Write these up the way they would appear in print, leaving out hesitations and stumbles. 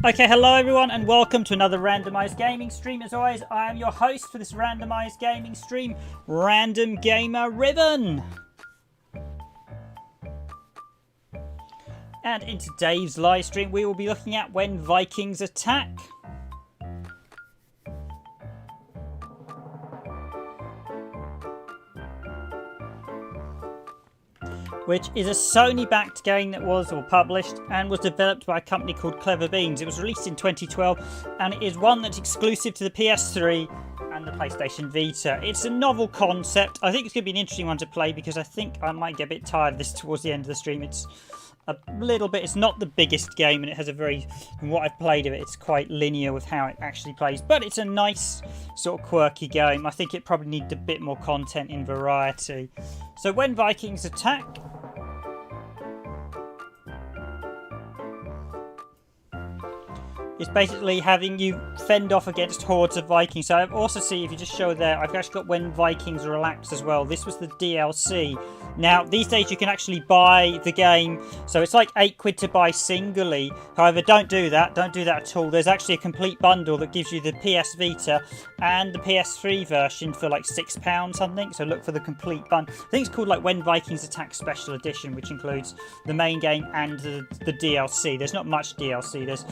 Okay, hello everyone and welcome to another randomised gaming stream. As always, I am your host for this randomised gaming stream, Random Gamer Riven. And in today's live stream, we will be looking at when Vikings attack. Which is a Sony-backed game that was published and was developed by a company called Clever Beans. It was released in 2012 and it is one that's exclusive to the PS3 and the PlayStation Vita. It's a novel concept. I think it's going to be an interesting one to play because I think I might get a bit tired of this towards the end of the stream. It's a little bit, it's not the biggest game and it has a very, from what I've played of it, it's quite linear with how it actually plays. But it's a nice sort of quirky game. I think it probably needs a bit more content in variety. So when Vikings attack, it's basically having you fend off against hordes of Vikings. So I also see, if you just show there, I've actually got when Vikings relax as well. This was the DLC. Now, these days you can actually buy the game. So it's like £8 to buy singly. However, don't do that. Don't do that at all. There's actually a complete bundle that gives you the PS Vita and the PS3 version for like £6 something. So look for the complete bundle. I think it's called like When Vikings Attack Special Edition, which includes the main game and the DLC. There's not much DLC. There's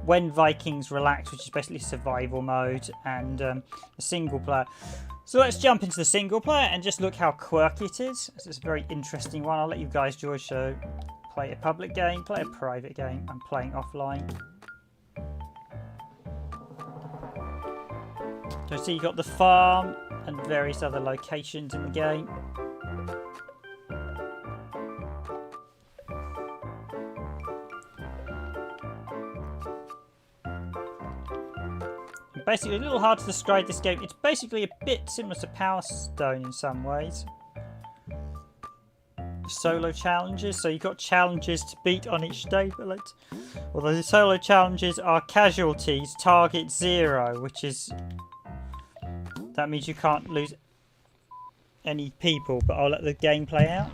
When Vikings Relax, which is basically survival mode, and a single player. So let's jump into the single player and just look how quirky it is. It's a very interesting one. I'll let you guys, George, show. Play a public game, play a private game. I'm playing offline. So see, you've got the farm and various other locations in the game. Basically, a little hard to describe this game. It's basically a bit similar to Power Stone in some ways. Solo challenges, so you've got challenges to beat on each day, but although the solo challenges are casualties, target 0, which is, that means you can't lose any people, but I'll let the game play out.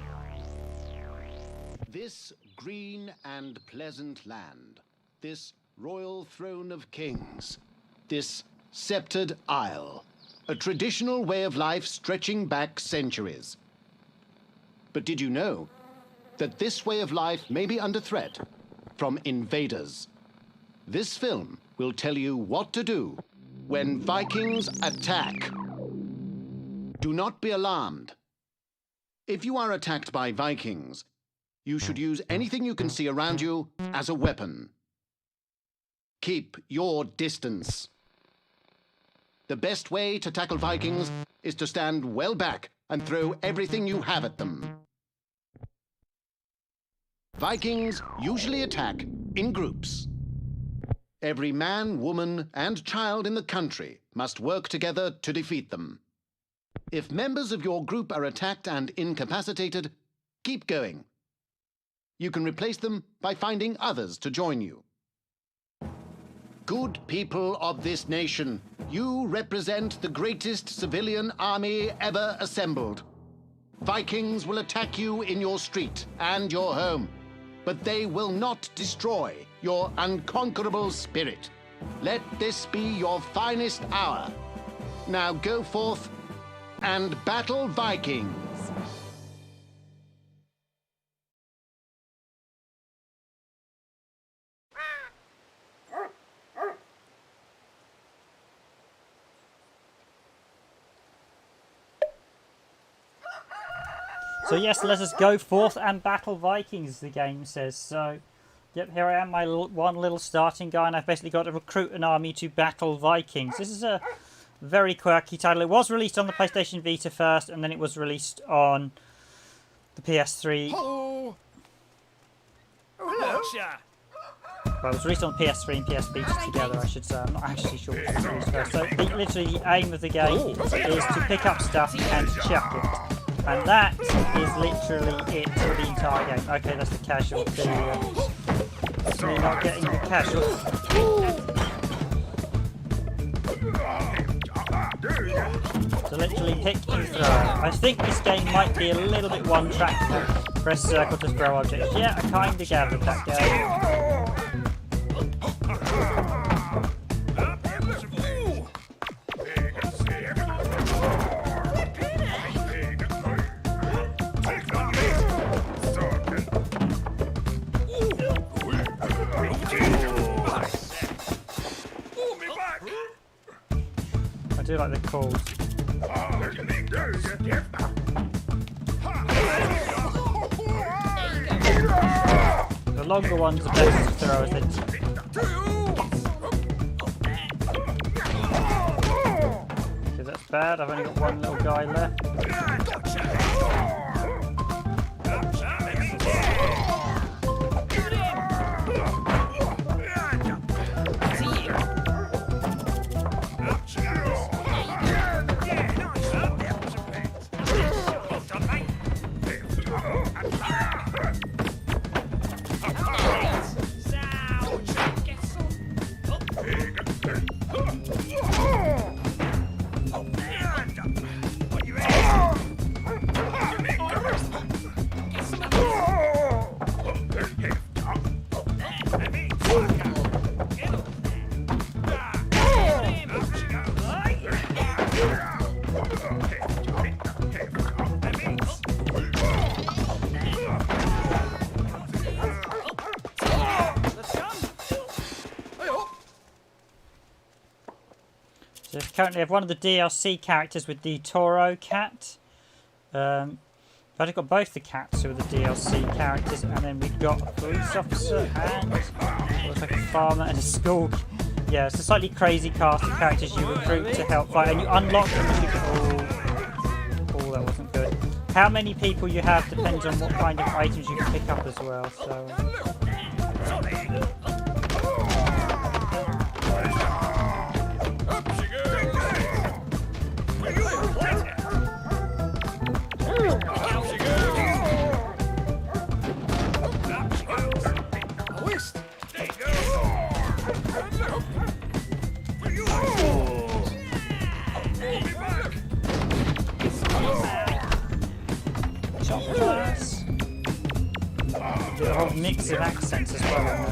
This green and pleasant land, this royal throne of kings, this sceptred isle, a traditional way of life stretching back centuries. But did you know that this way of life may be under threat from invaders? This film will tell you what to do when Vikings attack. Do not be alarmed. If you are attacked by Vikings, you should use anything you can see around you as a weapon. Keep your distance. The best way to tackle Vikings is to stand well back and throw everything you have at them. Vikings usually attack in groups. Every man, woman, and child in the country must work together to defeat them. If members of your group are attacked and incapacitated, keep going. You can replace them by finding others to join you. Good people of this nation, you represent the greatest civilian army ever assembled. Vikings will attack you in your street and your home, but they will not destroy your unconquerable spirit. Let this be your finest hour. Now go forth and battle Vikings. So yes, let us go forth and battle Vikings, the game says. So, yep, here I am, my one little starting guy, and I've basically got to recruit an army to battle Vikings. This is a very quirky title. It was released on the PlayStation Vita first, and then it was released on the PS3. Hello. Well, it was released on PS3 and PS Vita together, I should say. I'm not actually sure which was released first. So, literally, the aim of the game is to pick up stuff and chuck it. And that is literally it for the entire game. Okay, that's the casualty. So you're not getting the casualty. So literally pick and throw. I think this game might be a little bit one-track. Press circle to throw objects. Yeah, I kind of gathered that game. do like the calls. The longer ones are better to throw, I think. Okay, that's bad. I've only got one little guy left. So currently I have one of the DLC characters with the Toro cat. But I've got both the cats who are the DLC characters, and then we've got a police officer and looks like a farmer and a school. Yeah, it's a slightly crazy cast of characters you recruit to help fight, and you unlock them as you go. Oh, that wasn't good. How many people you have depends on what kind of items you can pick up as well. So. A whole mix of accents as well.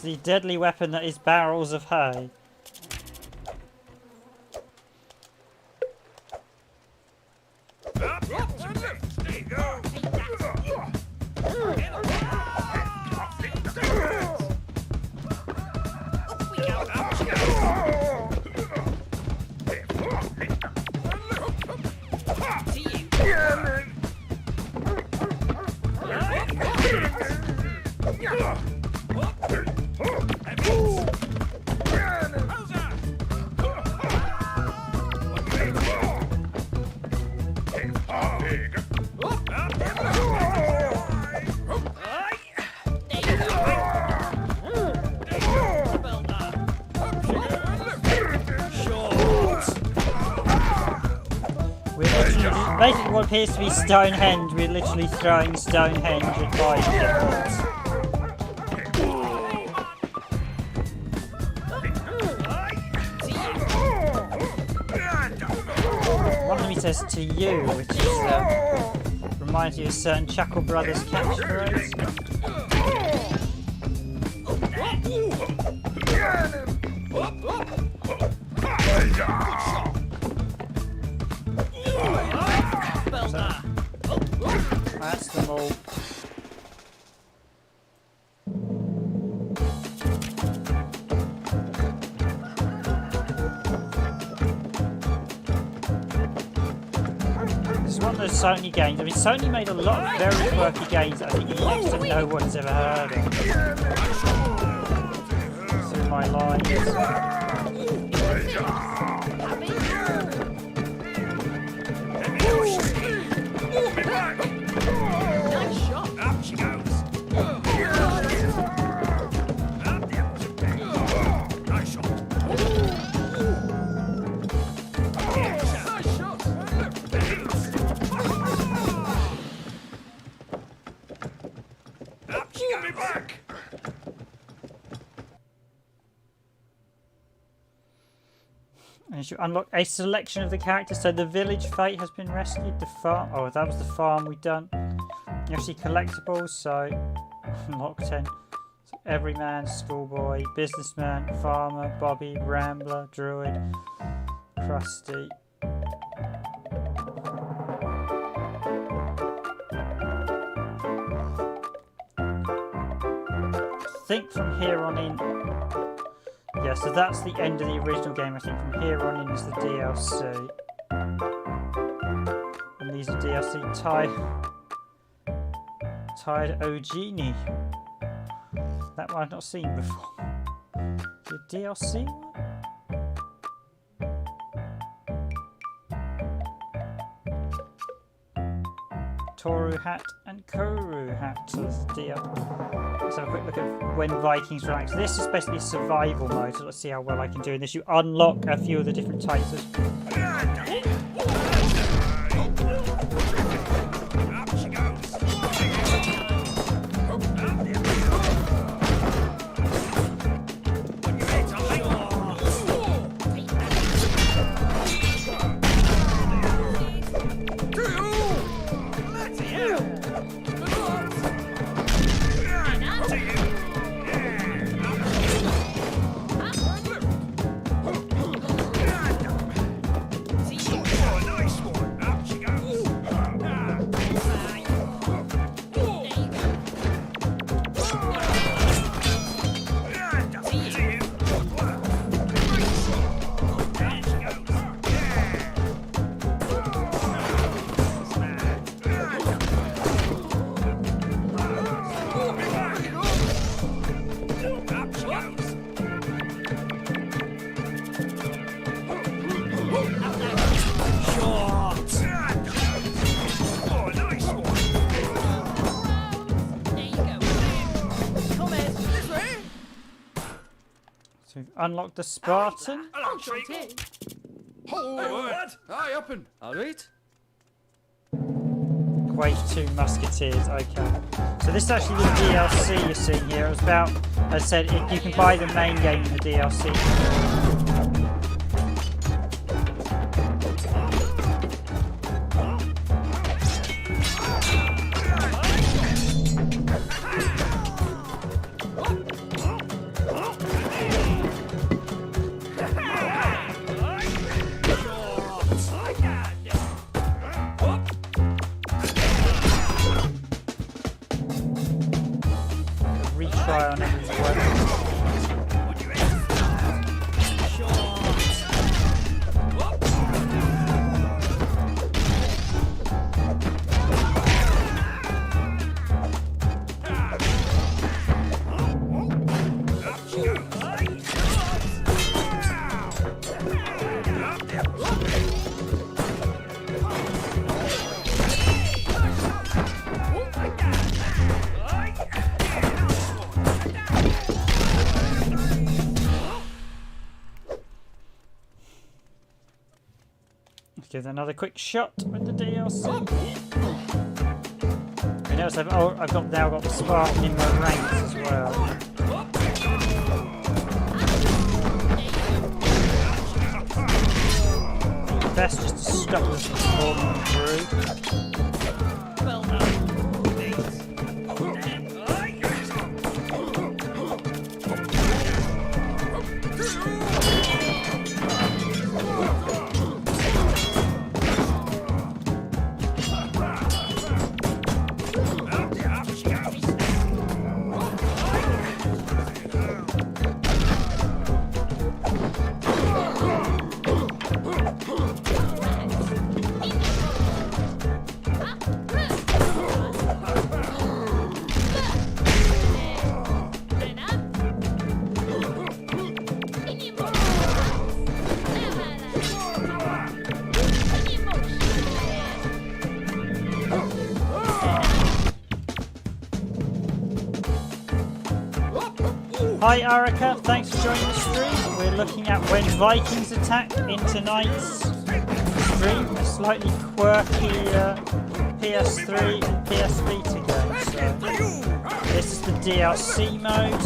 The deadly weapon that is barrels of hay. Basically what appears to be Stonehenge, we're literally throwing Stonehenge at Vikings. One of them says to you, which is reminds you of a certain Chuckle Brothers catchphrase. That's them all. This is one of of Sony games. I mean, Sony made a lot of very quirky games that I think next to no one's ever heard of. Through my lines. Nice shot. Up she goes. Nice shot. Up she goes. Back. And you unlock a selection of the characters. So the village fate has been rescued. The farm. Oh, that was the farm we've done. You have to see collectibles. So unlock 10. So everyman, schoolboy, businessman, farmer, Bobby, rambler, druid, crusty. I think from here on in. Yeah, so that's the end of the original game. I think from here on in is the DLC. And these are DLC. Tired Ogini. That one I've not seen before. The DLC one? Toru hat and Koru hat. So that's the DLC. Let's have a quick look at when Vikings relax. This is basically survival mode, so let's see how well I can do in this. You unlock a few of the different types of... Unlock the Spartan. Hello, treat. Oh, what? Hi, up and all right. Wave 2 Musketeers, okay. So this is actually the DLC you're seeing here. It was about, as I said, you can buy the main game in the DLC. Retry on every weapon. Give it another quick shot with the DLC. You notice I've now got the Spartan in my ranks as well. Best just to stop them from falling through. Well done. Hi Arica, thanks for joining the stream. We're looking at when Vikings attack in tonight's stream. A slightly quirky PS3 and PSVita game. So this is the DLC mode,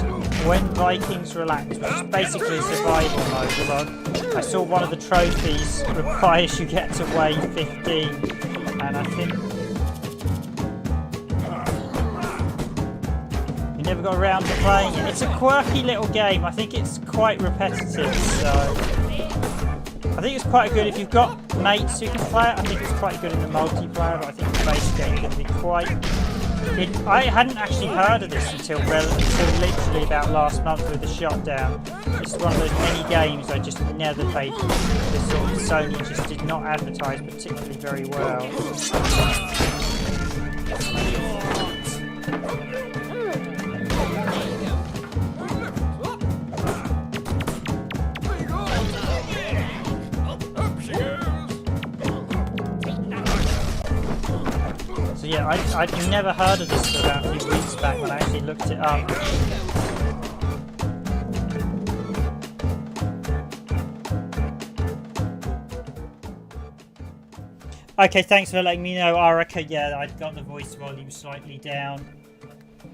When Vikings Relax, which is basically a survival mode. Although I saw one of the trophies requires you get to wave 15, and I think you never got around to playing it. It's a quirky little game. I think it's quite repetitive, so I think it's quite good if you've got mates who can play it. I think it's quite good in the multiplayer, but I think the base game is going to be quite... I hadn't actually heard of this until literally about last month with the shutdown. It's one of those many games I just never played. This sort of Sony just did not advertise particularly very well. So yeah, I'd never heard of this until about a few weeks back when I actually looked it up. Okay, thanks for letting me know, Arica. Yeah, I've got the voice volume slightly down.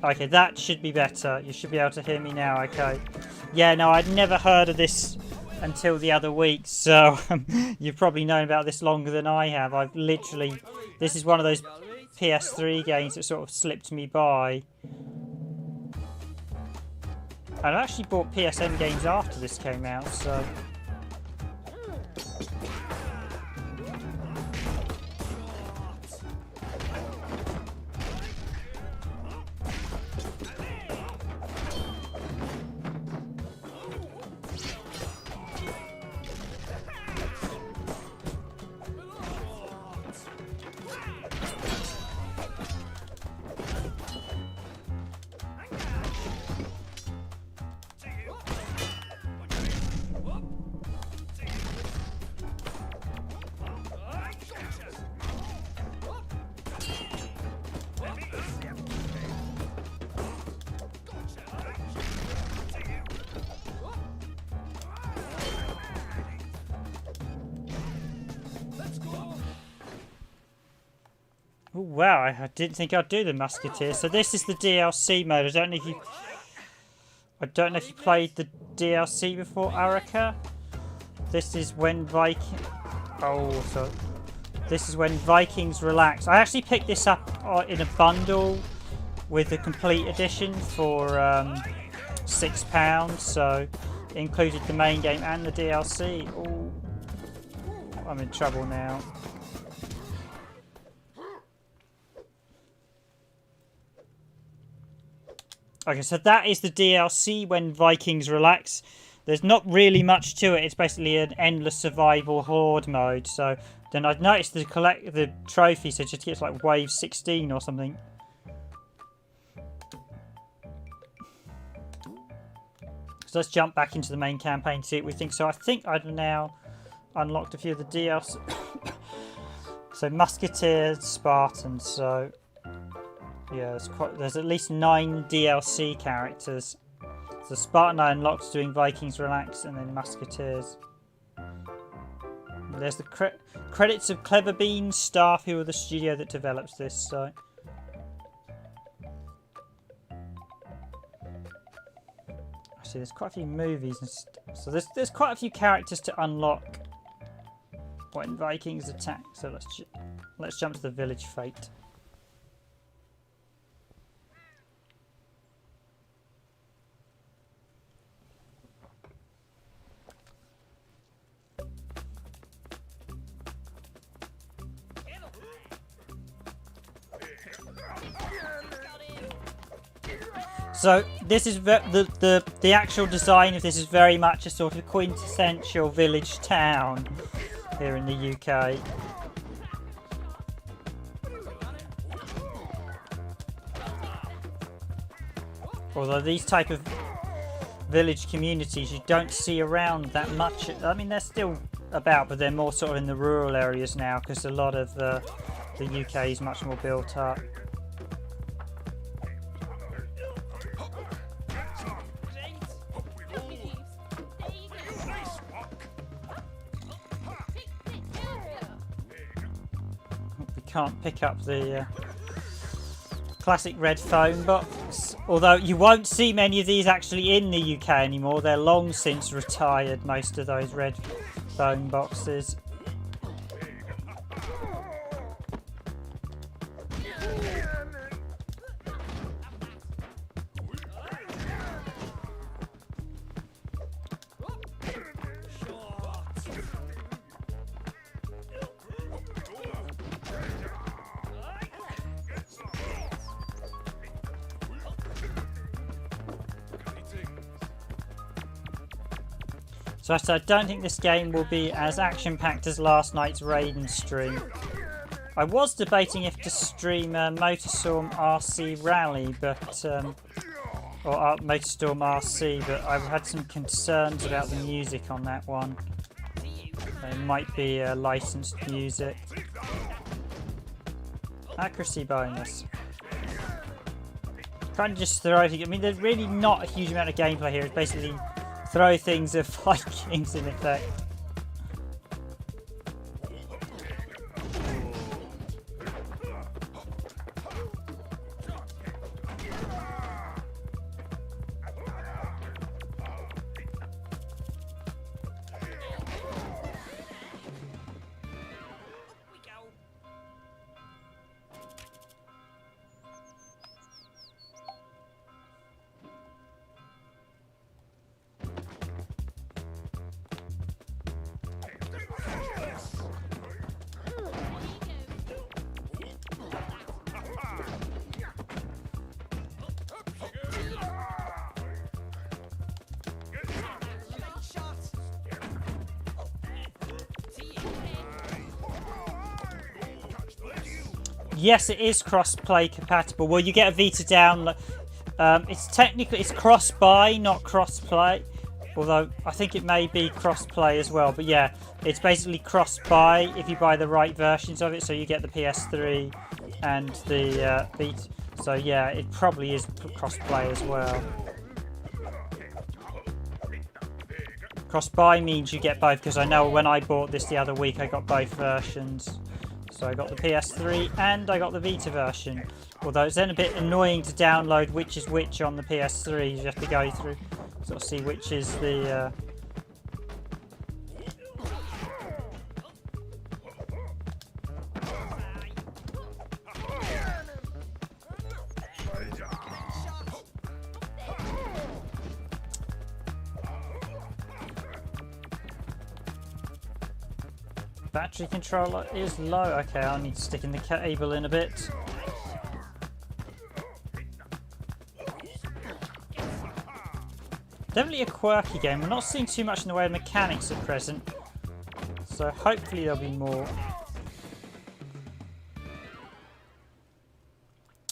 Okay, that should be better. You should be able to hear me now, okay. Yeah, no, I'd never heard of this until the other week, so you've probably known about this longer than I have. I've literally... This is one of those PS3 games that sort of slipped me by. I actually bought PSN games after this came out, so... Oh, wow, I didn't think I'd do the Musketeer. So this is the DLC mode. I don't know if you played the DLC before, Arica. This is when this is when Vikings Relax. I actually picked this up in a bundle with the complete edition for £6, so it included the main game and the DLC. Oh, I'm in trouble now. Okay, so that is the DLC when Vikings Relax. There's not really much to it. It's basically an endless survival horde mode. So then I've noticed the trophy, so it just gets like wave 16 or something. So let's jump back into the main campaign to see what we think. So I think I've now unlocked a few of the DLC. So Musketeers, Spartans, so... Yeah, there's at least 9 DLC characters. So Spartan I unlocked doing Vikings Relax, and then Musketeers. There's the credits of Clever Beans staff, who are the studio that develops this. So actually, there's quite a few movies, and so there's quite a few characters to unlock when Vikings attack. So let's jump to the Village Fate. So this is the actual design of this is very much a sort of quintessential village town here in the UK. Although these type of village communities you don't see around that much. I mean, they're still about, but they're more sort of in the rural areas now because a lot of the UK is much more built up. can't pick up the classic red phone box. Although you won't see many of these actually in the UK anymore. They're long since retired, most of those red phone boxes. So I don't think this game will be as action-packed as last night's Raiden stream. I was debating if to stream Motorstorm RC Rally, but or Motorstorm RC, but I've had some concerns about the music on that one. It might be licensed music. Accuracy bonus. Kind of just throw things. I mean, there's really not a huge amount of gameplay here. It's basically throw things at Vikings in effect. Yes, it is cross-play compatible. Well, you get a Vita down. It's cross-buy, not cross-play. Although I think it may be cross-play as well. But yeah, it's basically cross-buy if you buy the right versions of it. So you get the PS3 and the Vita. So yeah, it probably is cross-play as well. Cross-buy means you get both, because I know when I bought this the other week, I got both versions. So I got the PS3 and I got the Vita version. Although it's then a bit annoying to download which is which on the PS3. You have to go through, sort of see which is the... Battery controller is low. Okay, I'll need to stick in the cable in a bit. Definitely a quirky game. We're not seeing too much in the way of mechanics at present, so hopefully there'll be more.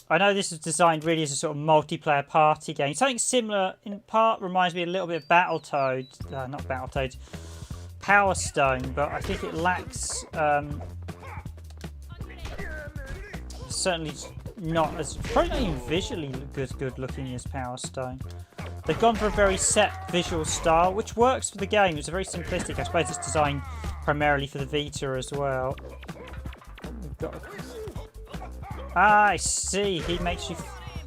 I know this is designed really as a sort of multiplayer party game. Something similar in part reminds me a little bit of Battletoads. Not Battletoads. Power Stone, but I think it lacks certainly not as, probably not even visually good looking as Power Stone. They've gone for a very set visual style, which works for the game. It's a very simplistic. I suppose it's designed primarily for the Vita as well. I see. He makes you.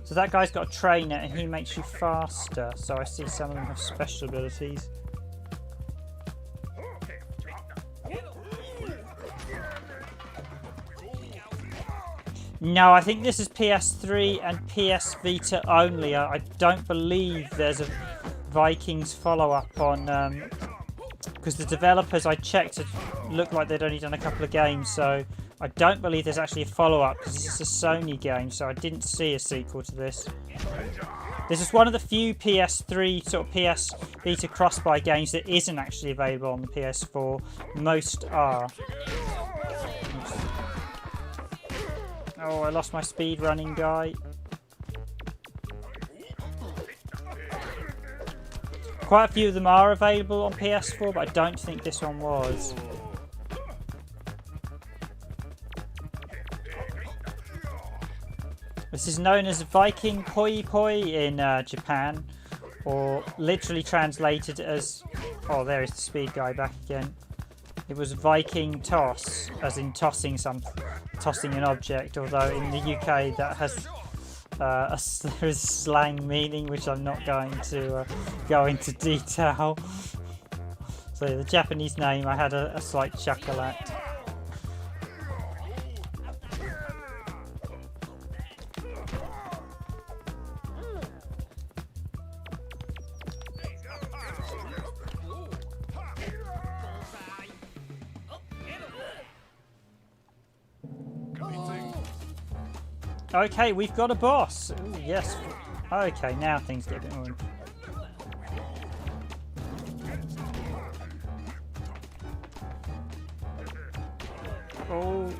So that guy's got a trainer, and he makes you faster. So I see some of them have special abilities. No, I think this is PS3 and PS Vita only. I don't believe there's a Vikings follow-up on... because the developers I checked looked like they'd only done a couple of games, so I don't believe there's actually a follow-up, because this is a Sony game, so I didn't see a sequel to this. This is one of the few PS3, sort of PS Vita cross-buy games that isn't actually available on the PS4. Most are. Oh, I lost my speed running guy. Quite a few of them are available on PS4, but I don't think this one was. This is known as Viking Poi Poi in Japan, or literally translated as... Oh, there is the speed guy back again. It was Viking toss, as in tossing an object. Although in the UK that has there is slang meaning, which I'm not going to go into detail. So the Japanese name, I had a slight chuckle at. Okay, we've got a boss. Ooh, yes. Okay, now things get a bit more. Oh.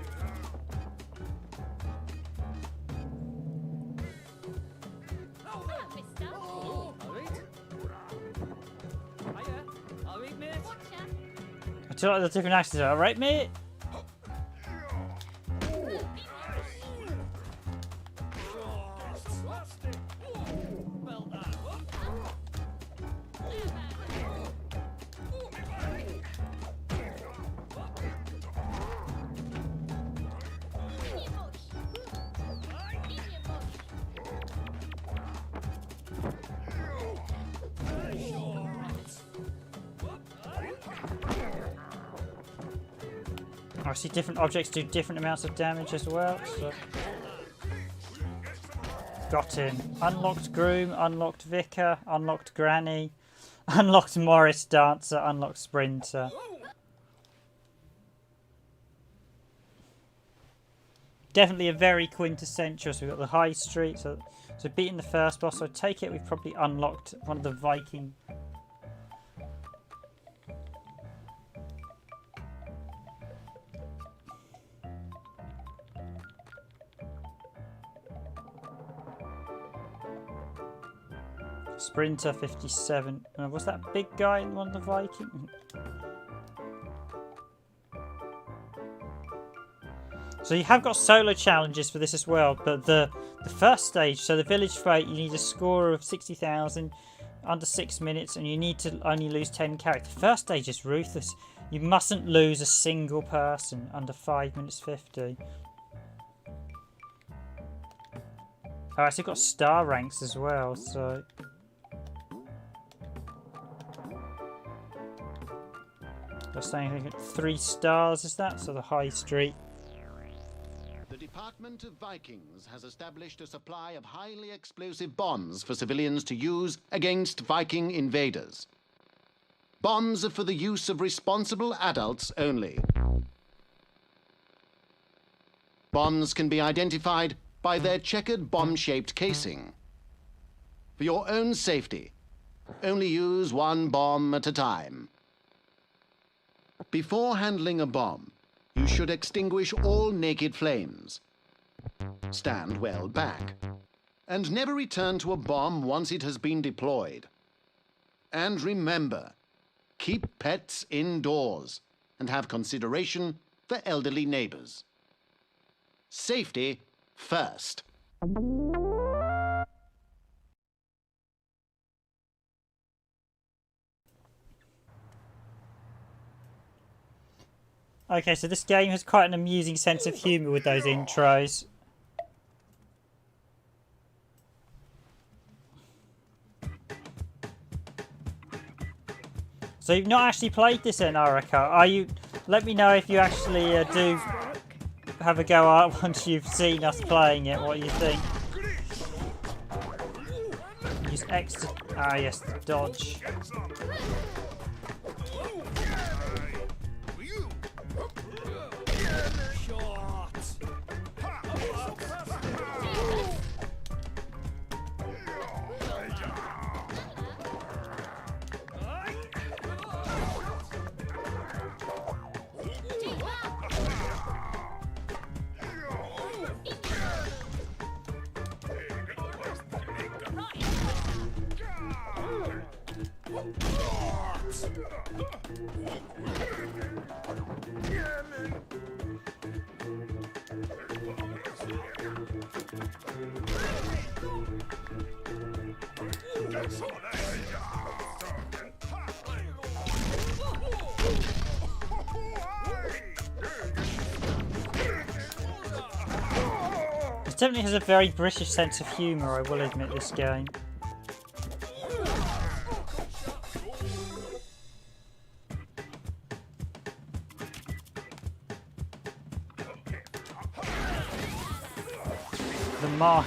I do like the different actions. All right, mate. Obviously, different objects do different amounts of damage as well. So. Got him. Unlocked Groom, unlocked Vicar, unlocked Granny, unlocked Morris Dancer, unlocked Sprinter. Definitely a very quintessential. So we've got the High Street. So beating the first boss. So I take it we've probably unlocked one of the Viking. Sprinter 57. Was that big guy in one of the Vikings? So you have got solo challenges for this as well, but the first stage, so the village fight, you need a score of 60,000 under 6 minutes, and you need to only lose 10 characters. The first stage is ruthless. You mustn't lose a single person under 5 minutes 50. Oh, actually got star ranks as well, so... They're saying 3 stars, is that? So the High Street. The Department of Vikings has established a supply of highly explosive bombs for civilians to use against Viking invaders. Bombs are for the use of responsible adults only. Bombs can be identified by their checkered bomb-shaped casing. For your own safety, only use one bomb at a time. Before handling a bomb, you should extinguish all naked flames. Stand well back. And never return to a bomb once it has been deployed. And remember, keep pets indoors and have consideration for elderly neighbors. Safety first. Okay, so this game has quite an amusing sense of humour with those intros. So you've not actually played this in Orica, are you? Let me know if you actually do have a go at it once you've seen us playing it, what you think. Use X to... Ah yes, the dodge. definitely has a very British sense of humour, I will admit, this game. The mark.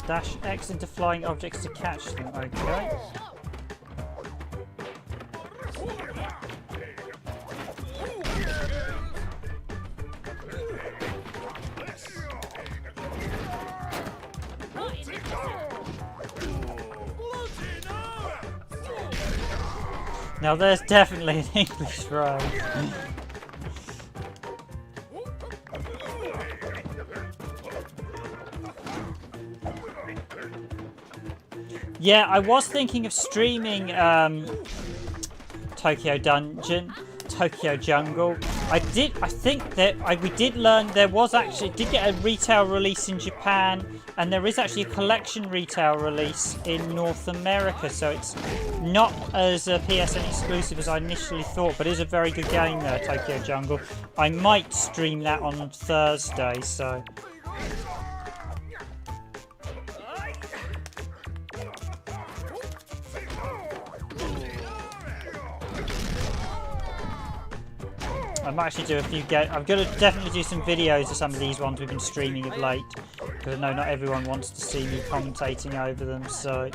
Dash X into flying objects to catch them, okay. Now there's definitely an English phrase. Yeah, I was thinking of streaming Tokyo Jungle. I think that we did learn there was actually did get a retail release in Japan, and there is actually a collection retail release in North America. So it's not as a PSN exclusive as I initially thought, but it is a very good game there, Tokyo Jungle. I might stream that on Thursday. So. I might actually do a few I'm going to definitely do some videos of some of these ones we've been streaming of late, because I know not everyone wants to see me commentating over them, so...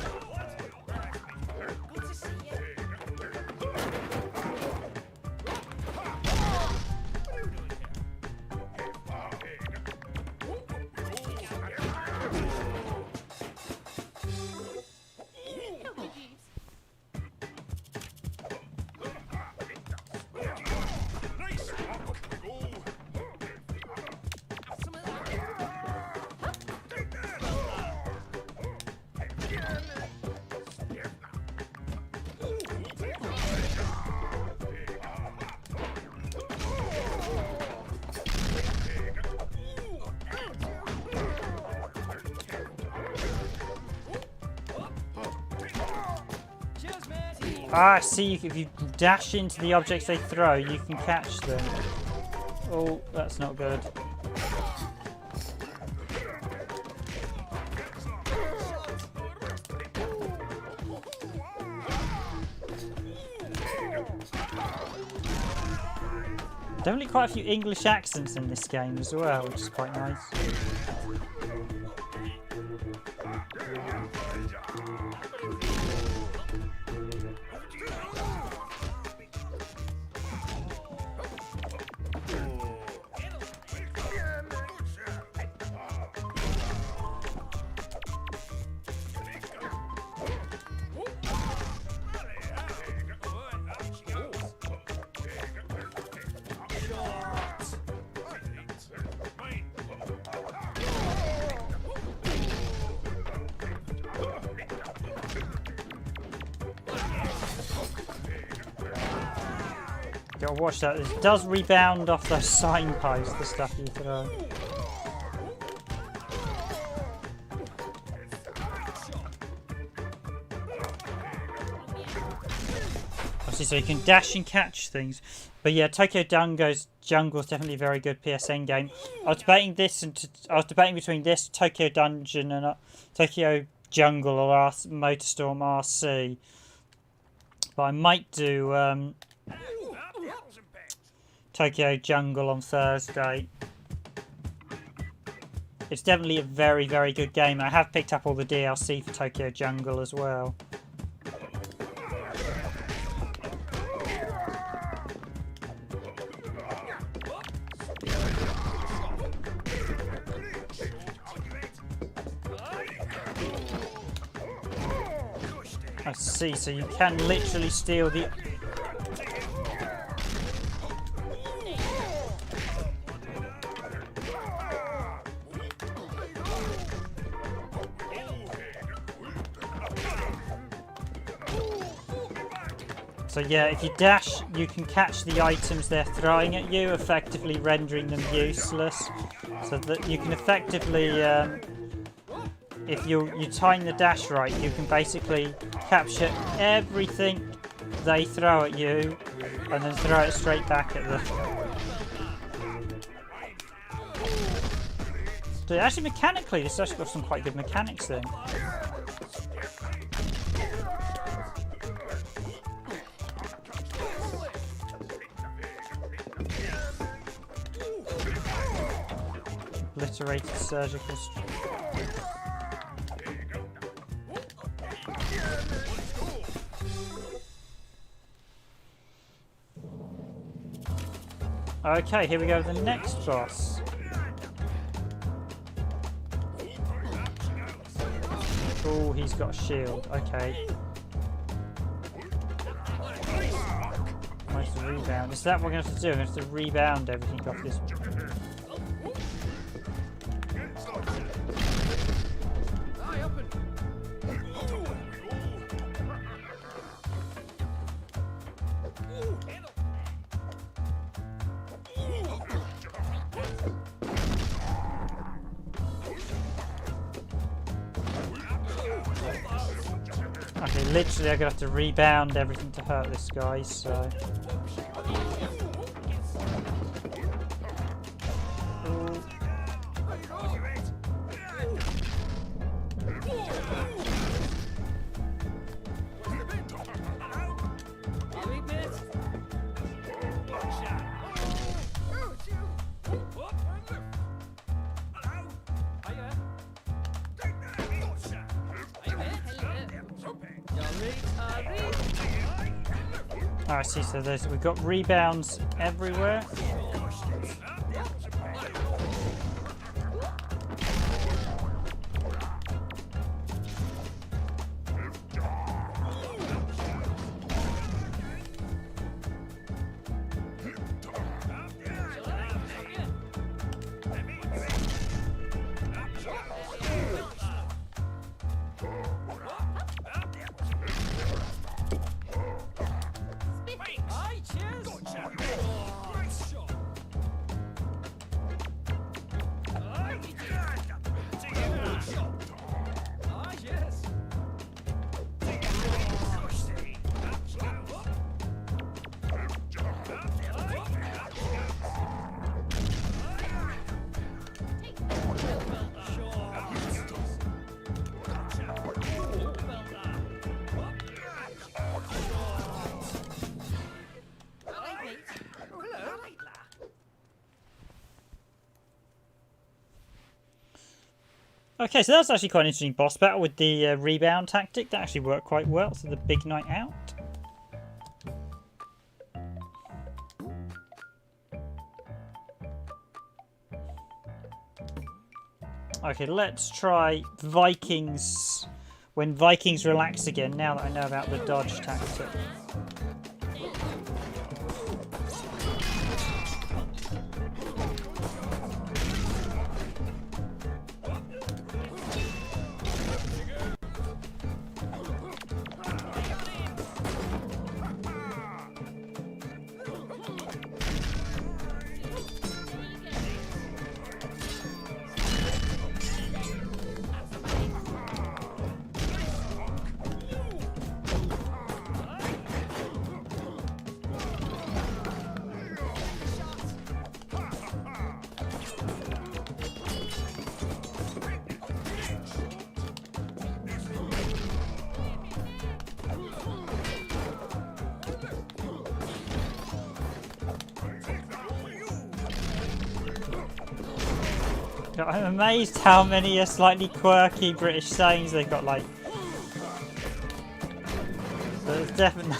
Ah, see, if you dash into the objects they throw, you can catch them. Oh, that's not good. Definitely quite a few English accents in this game as well, which is quite nice. Gotta watch that. It does rebound off those signposts, the stuff you throw. Obviously, so you can dash and catch things. But yeah, Tokyo Jungle is definitely a very good PSN game. I was debating between this Tokyo Dungeon and Tokyo Jungle or Motorstorm RC. But I might do Tokyo Jungle on Thursday. It's definitely a very, very good game. I have picked up all the DLC for Tokyo Jungle as well. I see, so you can literally steal the... So yeah, if you dash, you can catch the items they're throwing at you, effectively rendering them useless. So that you can effectively, if you time the dash right, you can basically capture everything they throw at you, and then throw it straight back at the... So actually, mechanically, this has actually got some quite good mechanics then. Obliterated surgical strike. Okay, here we go with the next boss. Oh, he's got a shield. Okay. Nice rebound. Is that what we're going to have to do? We're going to have to rebound everything off this. Okay, literally I'm going to have to rebound everything to hurt this guy, so... I see, so we've got rebounds everywhere. Okay, so that's actually quite an interesting boss battle with the rebound tactic. That actually worked quite well. So the big night out. Okay, let's try Vikings. When Vikings relax again, now that I know about the dodge tactic. I'm amazed how many slightly quirky British sayings they've got, like... So it's definitely...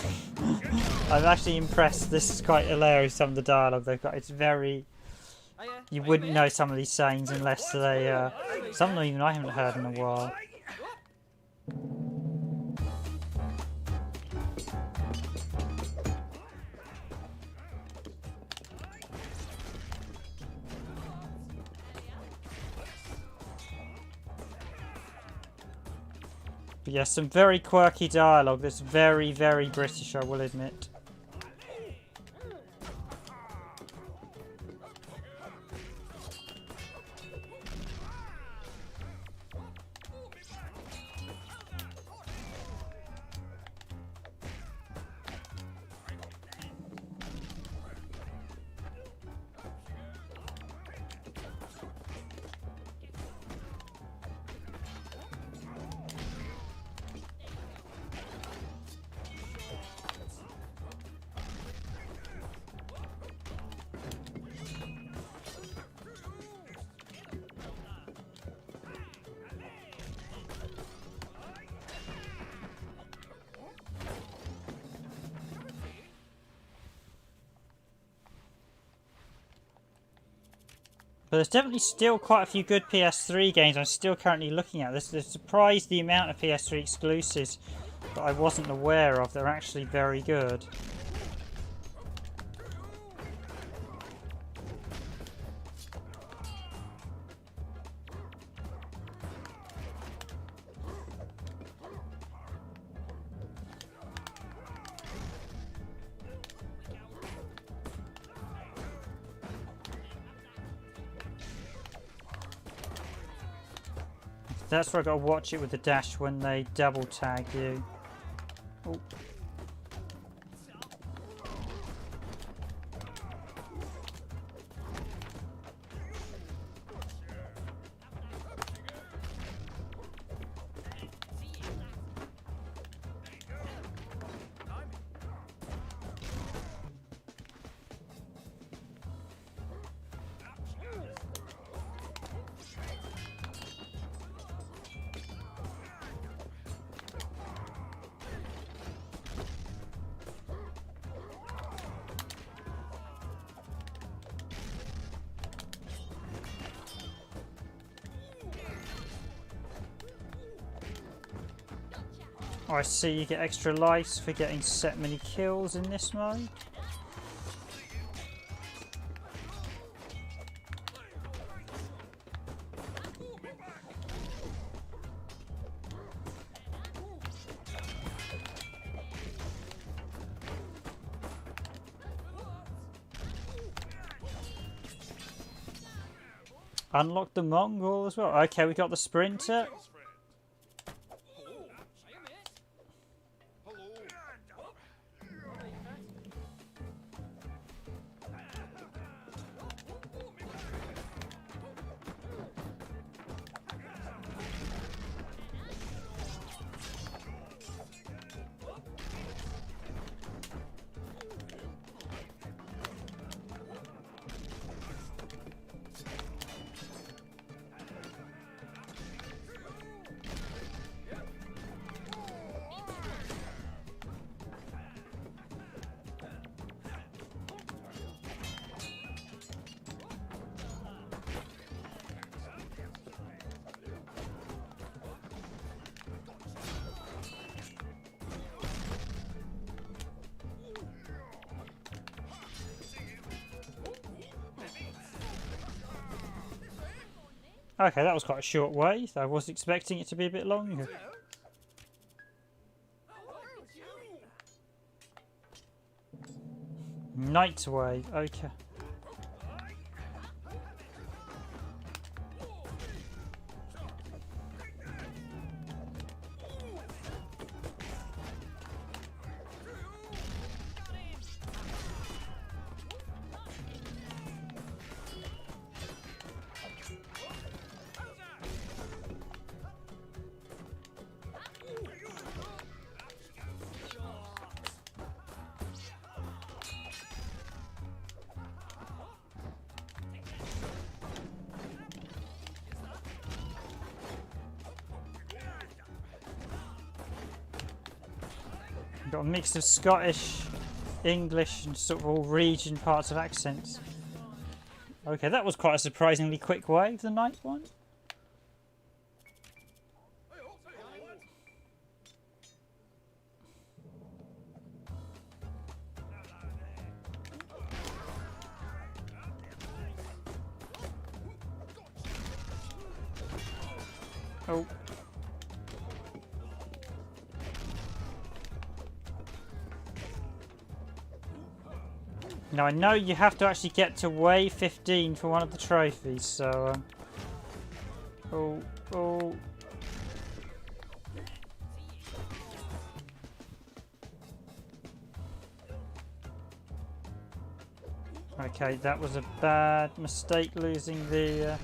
I'm actually impressed. This is quite hilarious, some of the dialogue they've got. It's very... You wouldn't know some of these sayings unless they... some of them even I haven't heard in a while. But yeah, some very quirky dialogue that's very, very British, I will admit. But there's definitely still quite a few good PS3 games I'm still currently looking at. This is surprised the amount of PS3 exclusives that I wasn't aware of. They're actually very good. That's where I gotta watch it with the dash when they double tag you. Oh. I see you get extra lives for getting set many kills in this mode. Unlock the Mongol as well. Okay, we got the Sprinter. Okay, that was quite a short way. I was expecting it to be a bit longer. Night Wave, okay. Got a mix of Scottish, English, and sort of all region parts of accents. Okay, that was quite a surprisingly quick wave, the night one. Oh. Now I know you have to actually get to wave 15 for one of the trophies, so oh. Okay, that was a bad mistake losing the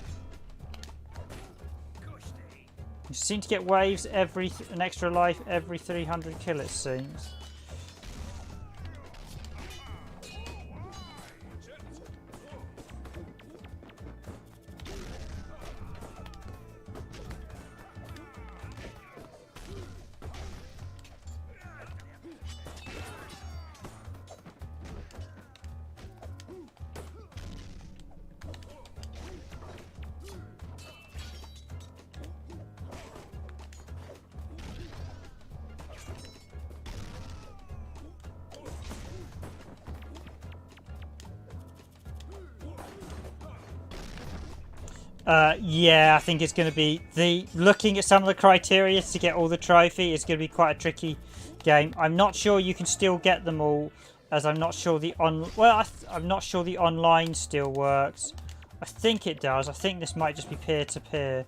you seem to get waves an extra life every 300 kill, it seems. Yeah, I think it's going to be looking at some of the criteria to get all the trophy. It's going to be quite a tricky game. I'm not sure you can still get them all, as I'm not sure I'm not sure the online still works. I think it does. I think this might just be peer-to-peer.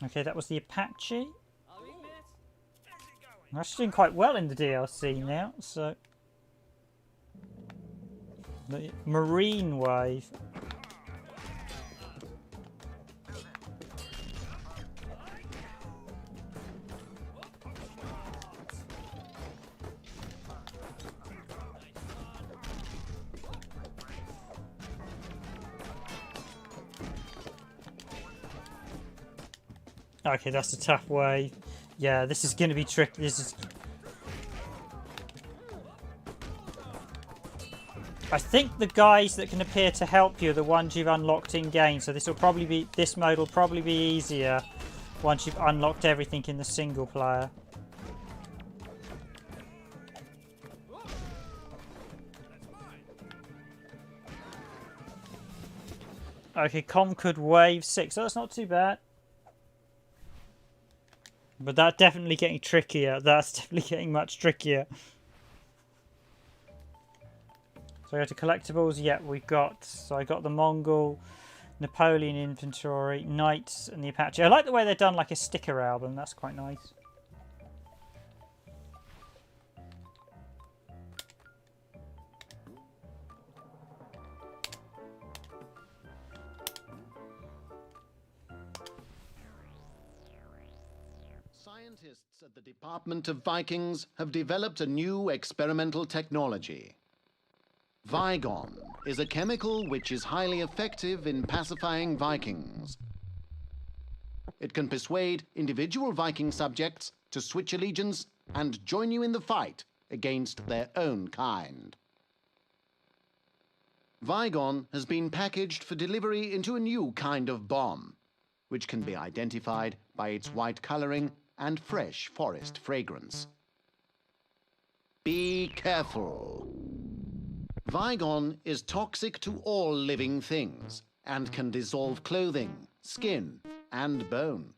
Okay, that was the Apache. I'm actually doing quite well in the DLC now, so... The Marine Wave. Okay, that's a tough wave. Yeah, this is going to be tricky. This is... I think the guys that can appear to help you are the ones you've unlocked in game. So this mode will probably be easier once you've unlocked everything in the single player. Okay, conquered wave 6. So that's not too bad. But that's definitely getting trickier. That's definitely getting much trickier. So I go to collectibles. Yeah, we've got... So I got the Mongol, Napoleon inventory, Knights, and the Apache. I like the way they've done like a sticker album. That's quite nice. Scientists at the Department of Vikings have developed a new experimental technology. Vigon is a chemical which is highly effective in pacifying Vikings. It can persuade individual Viking subjects to switch allegiance and join you in the fight against their own kind. Vigon has been packaged for delivery into a new kind of bomb, which can be identified by its white coloring and fresh forest fragrance. Be careful. Vigon is toxic to all living things and can dissolve clothing, skin, and bone.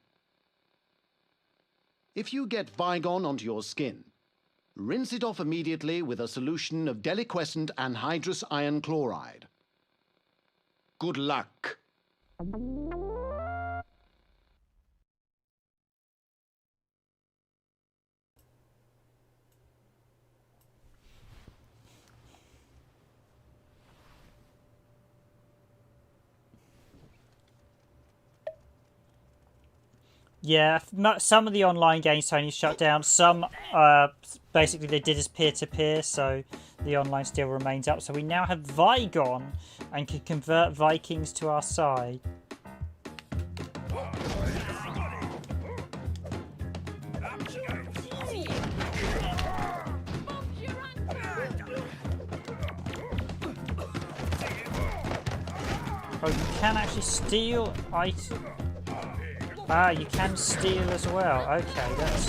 If you get Vigon onto your skin, rinse it off immediately with a solution of deliquescent anhydrous iron chloride. Good luck. Yeah, some of the online games Sony shut down. Some, basically they did as peer-to-peer, so the online still remains up. So we now have Vigon and can convert Vikings to our side. Oh, you can actually steal items. Ah, you can steal as well. Okay, that's...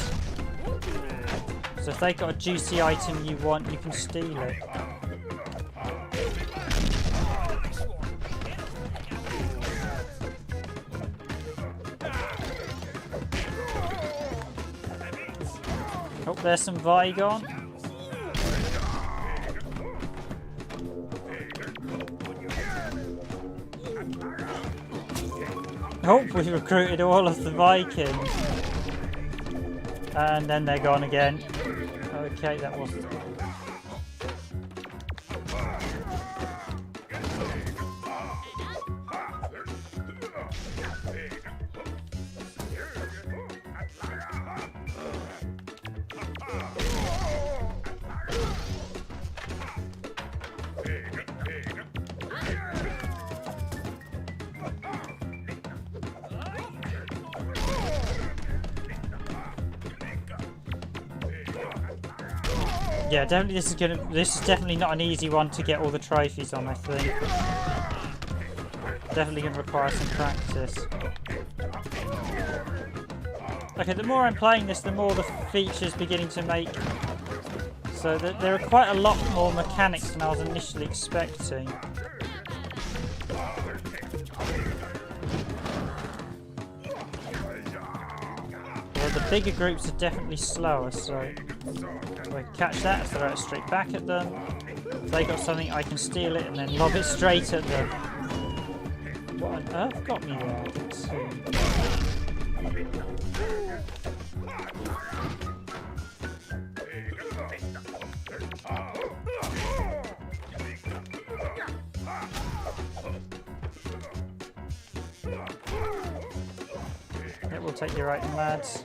So if they've got a juicy item you want, you can steal it. Oh, there's some Vigon. Oh, we recruited all of the Vikings. And then they're gone again. Okay, that wasn't... Yeah, definitely this is definitely not an easy one to get all the trophies on, I think. Definitely gonna require some practice. Okay, the more I'm playing this, the more the features beginning to make... So there are quite a lot more mechanics than I was initially expecting. bigger groups are definitely slower, so if I catch that, throw it straight back at them. If they got something, I can steal it and then lob it straight at them. What on earth got me there? Let's see. It will take you right, lads.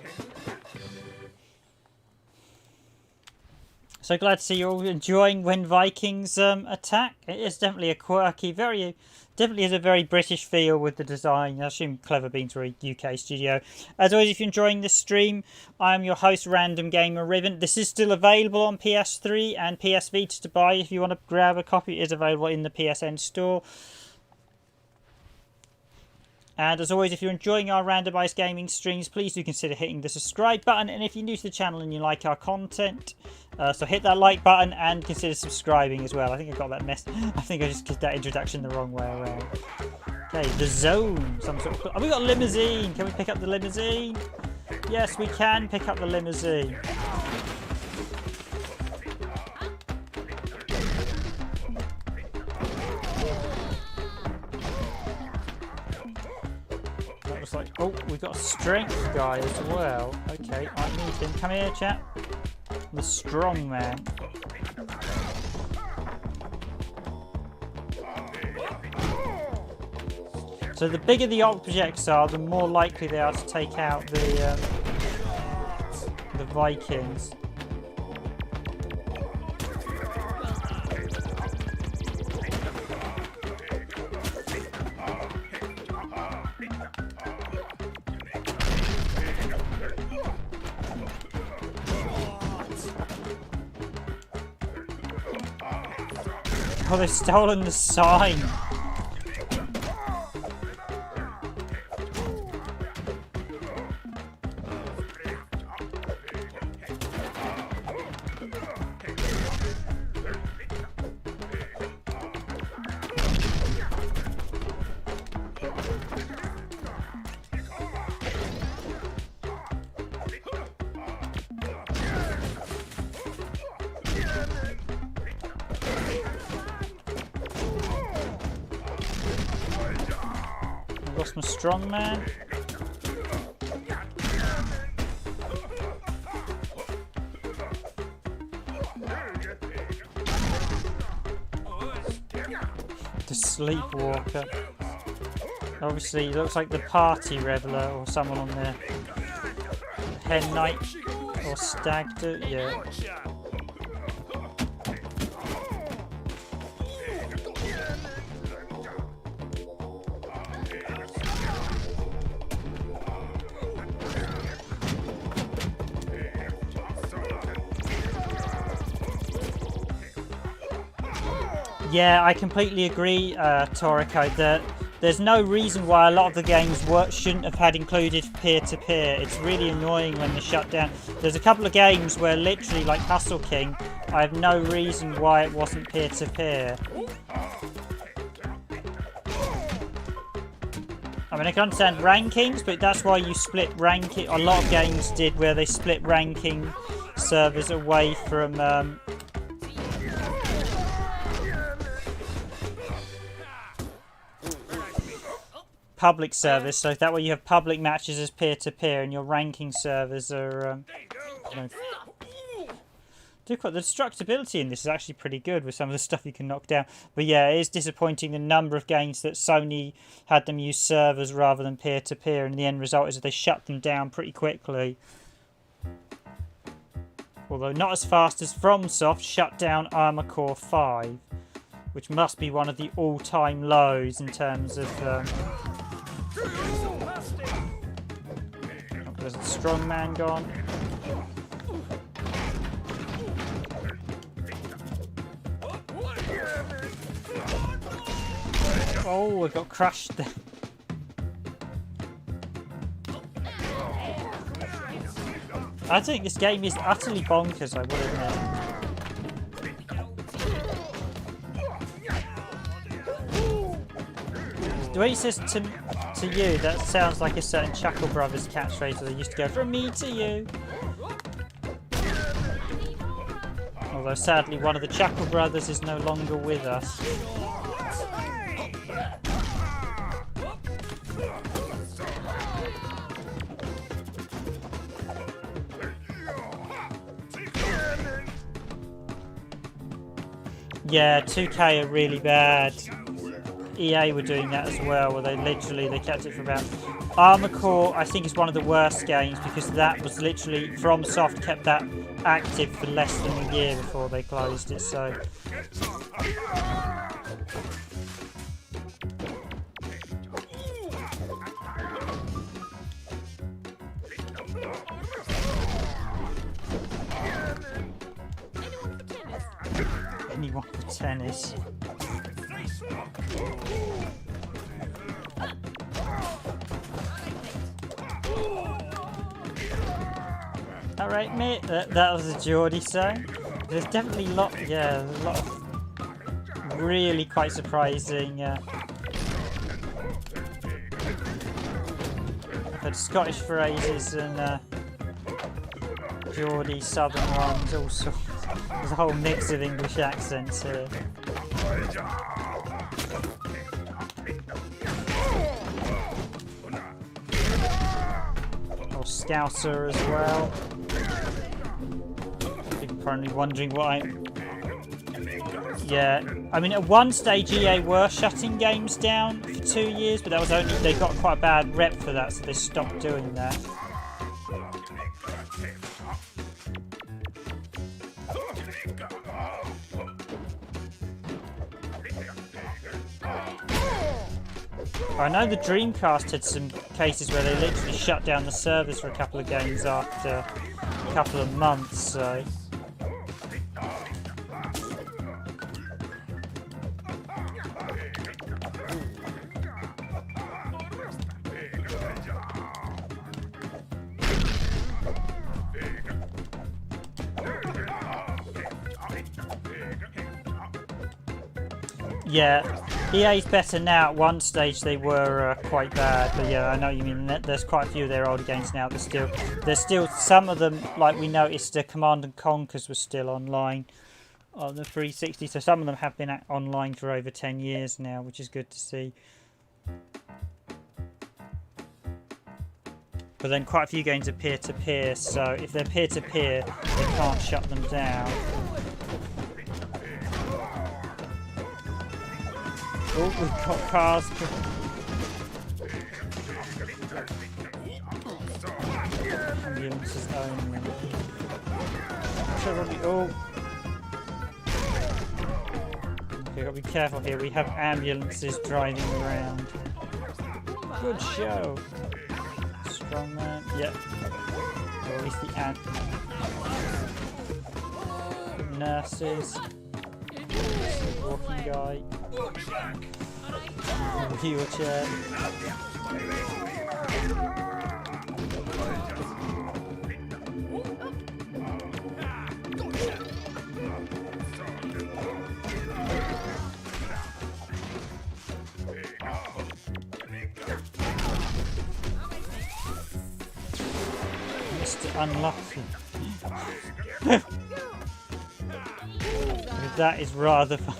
So glad to see you're all enjoying when Vikings attack. It is definitely a quirky, definitely has a very British feel with the design. I assume Clever Beans were a UK studio. As always, if you're enjoying this stream, I'm your host, Random Gamer Riven. This is still available on PS3 and PSVita to buy. If you want to grab a copy, it is available in the PSN store. And as always, if you're enjoying our randomised gaming streams, please do consider hitting the subscribe button. And if you're new to the channel and you like our content, so hit that like button and consider subscribing as well. I think I got that messed. I think I just did that introduction the wrong way around. Okay, the zone. Some sort of. Oh, we got a limousine. Can we pick up the limousine? Yes, we can pick up the limousine. Like, oh, we've got a strength guy as well. Okay, I need him. Come here, chap. The strong man. So the bigger the objects are, the more likely they are to take out the Vikings. Oh, they've stolen the sign. Lost my strong man. The sleepwalker. Obviously, looks like the party reveler or someone on there. Hen knight or stag do. Yeah. Yeah, I completely agree, Toriko, that there's no reason why a lot of the games shouldn't have had included peer-to-peer. It's really annoying when they're shut down. There's a couple of games where literally, like Hustle King, I have no reason why it wasn't peer-to-peer. I mean, I can understand rankings, but that's why you split ranking. A lot of games did where they split ranking servers away from... public service, so that way you have public matches as peer-to-peer and your ranking servers are the destructibility in this is actually pretty good with some of the stuff you can knock down. But yeah, it is disappointing the number of games that Sony had them use servers rather than peer-to-peer, and the end result is that they shut them down pretty quickly. Although not as fast as FromSoft shut down Armored Core 5, which must be one of the all-time lows in terms of... there's a strong man gone. Oh, I got crushed there. I think this game is utterly bonkers, I will admit. The way it says to you. That sounds like a certain Chuckle Brothers catchphrase where they used to go, from me to you. Although sadly one of the Chuckle Brothers is no longer with us. Yeah, 2K are really bad. EA were doing that as well, where they kept it for about... Armored Core, I think, is one of the worst games because that was literally... FromSoft kept that active for less than a year before they closed it, so... Anyone for tennis? Alright, mate, that was a Geordie song. There's definitely a lot of really quite surprising. I've had Scottish phrases and Geordie southern ones, all sorts. There's a whole mix of English accents here. Or Scouser as well. People probably wondering what I'm... Yeah, I mean at one stage EA were shutting games down for 2 years, but that was only... They got quite a bad rep for that, so they stopped doing that. I know the Dreamcast had some cases where they literally shut down the servers for a couple of games after a couple of months, so... Yeah. EA's better now. At one stage they were quite bad, but yeah, I know what you mean. There's quite a few of their older games now. There's still some of them, like we noticed, Command & Conquers was still online on the 360. So some of them have been online for over 10 years now, which is good to see. But then quite a few games are peer-to-peer, so if they're peer-to-peer, they can't shut them down. Oh, we've got cars. Ambulances only. Oh. Okay, gotta be careful here. We have ambulances driving around. Good show. Strongman. Yep. Or at least the nurses. Walking guy. Wheelchair. Mr. Unlucky. That is rather fun.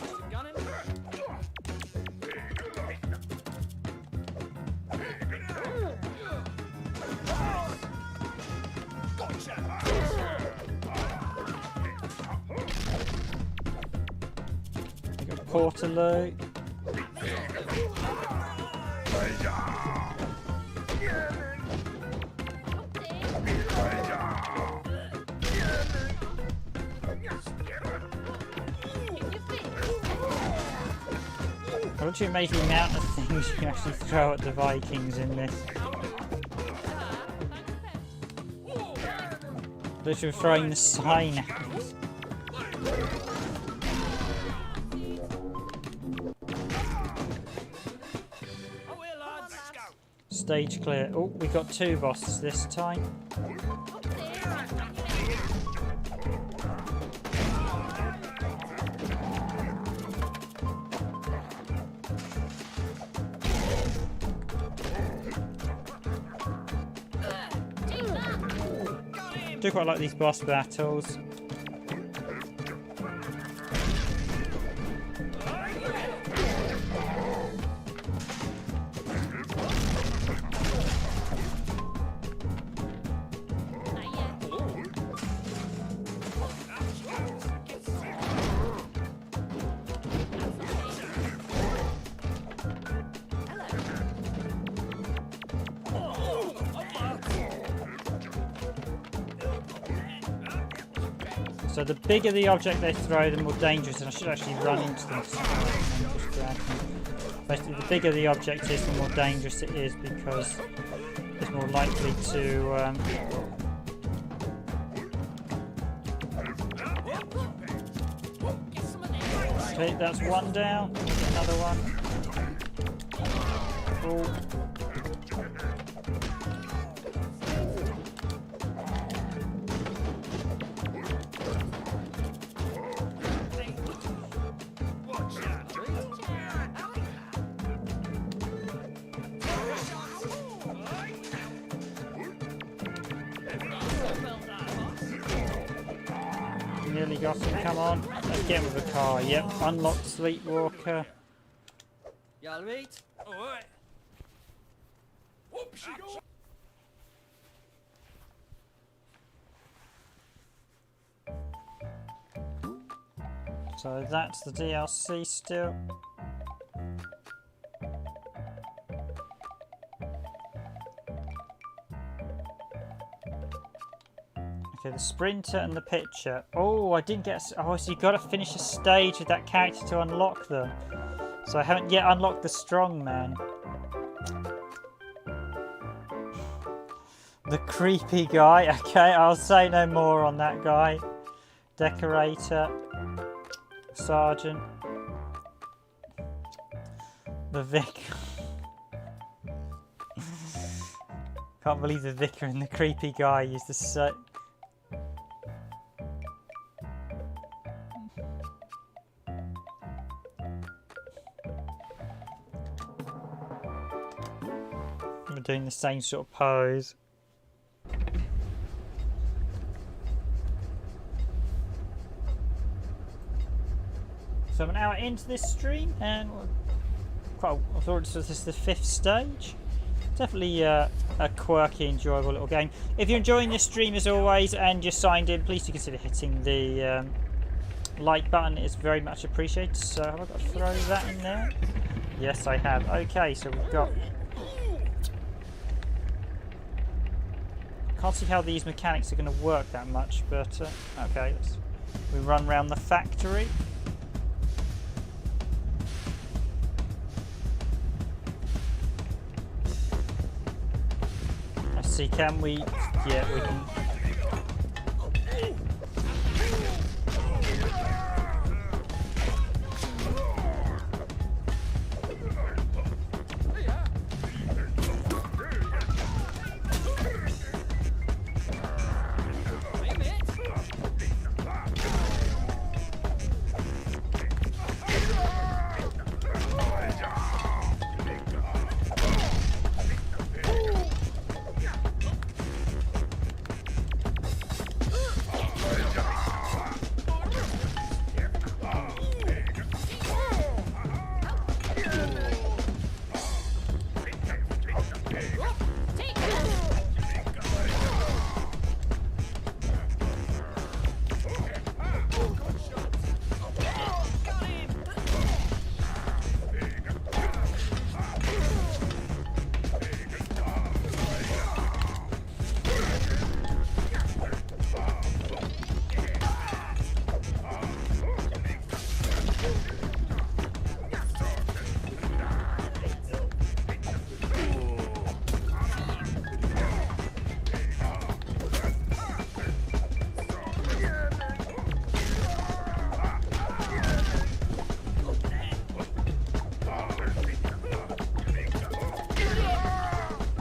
Portaloo. What do you make the amount of things you actually throw at the Vikings in this? Literally throwing the sign at it. Stage clear. Oh, we got 2 bosses this time. do quite like these boss battles. So the bigger the object they throw, the more dangerous, and I should actually run into them. Basically, the bigger the object is, the more dangerous it is, because it's more likely to... Okay, that's one down. Another one. Oh. Nearly got him, come on. Let's get him with the car. Yep, unlocked Sleepwalker. You alright? Alright. So that's the DLC still. Okay, the sprinter and the pitcher. Oh, I didn't get... Oh, so you got to finish a stage with that character to unlock them. So I haven't yet unlocked the strongman. The creepy guy. Okay, I'll say no more on that guy. Decorator. Sergeant. The vicar. Can't believe the vicar and the creepy guy used the same. We're doing the same sort of pose. So I'm an hour into this stream, and I thought this was the 5th stage. Definitely a quirky, enjoyable little game. If you're enjoying this stream as always and you're signed in, please do consider hitting the like button. It's very much appreciated. So have I got to throw that in there? Yes, I have. Okay, so we've got... Can't see how these mechanics are going to work that much, but okay, we run around the factory. Let's see, can we... Yeah, we can...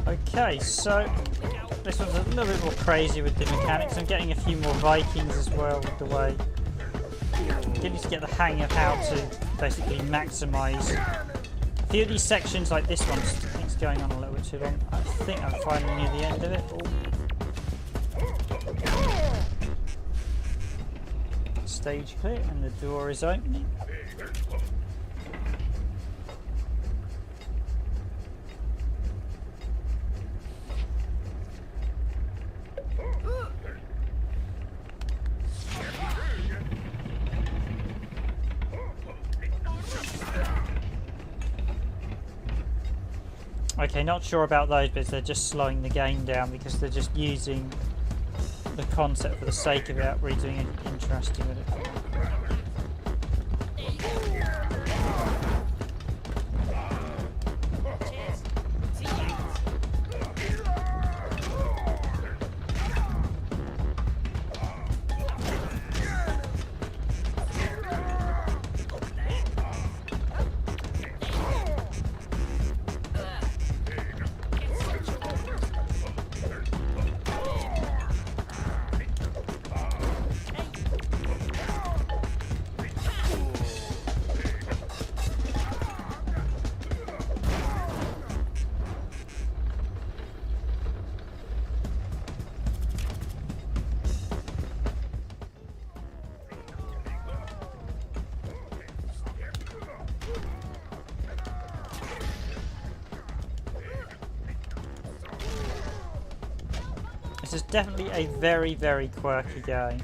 Okay, so this one's a little bit more crazy with the mechanics. I'm getting a few more Vikings as well with the way. Getting to get the hang of how to basically maximise. A few of these sections, like this one, I think it's going on a little bit too long. I think I'm finally near the end of it. Ooh. stage clear, and the door is opening. Okay, not sure about those bits. They're just slowing the game down because they're just using the concept for the sake of it, without really doing anything interesting with it. This is definitely a very, very quirky game.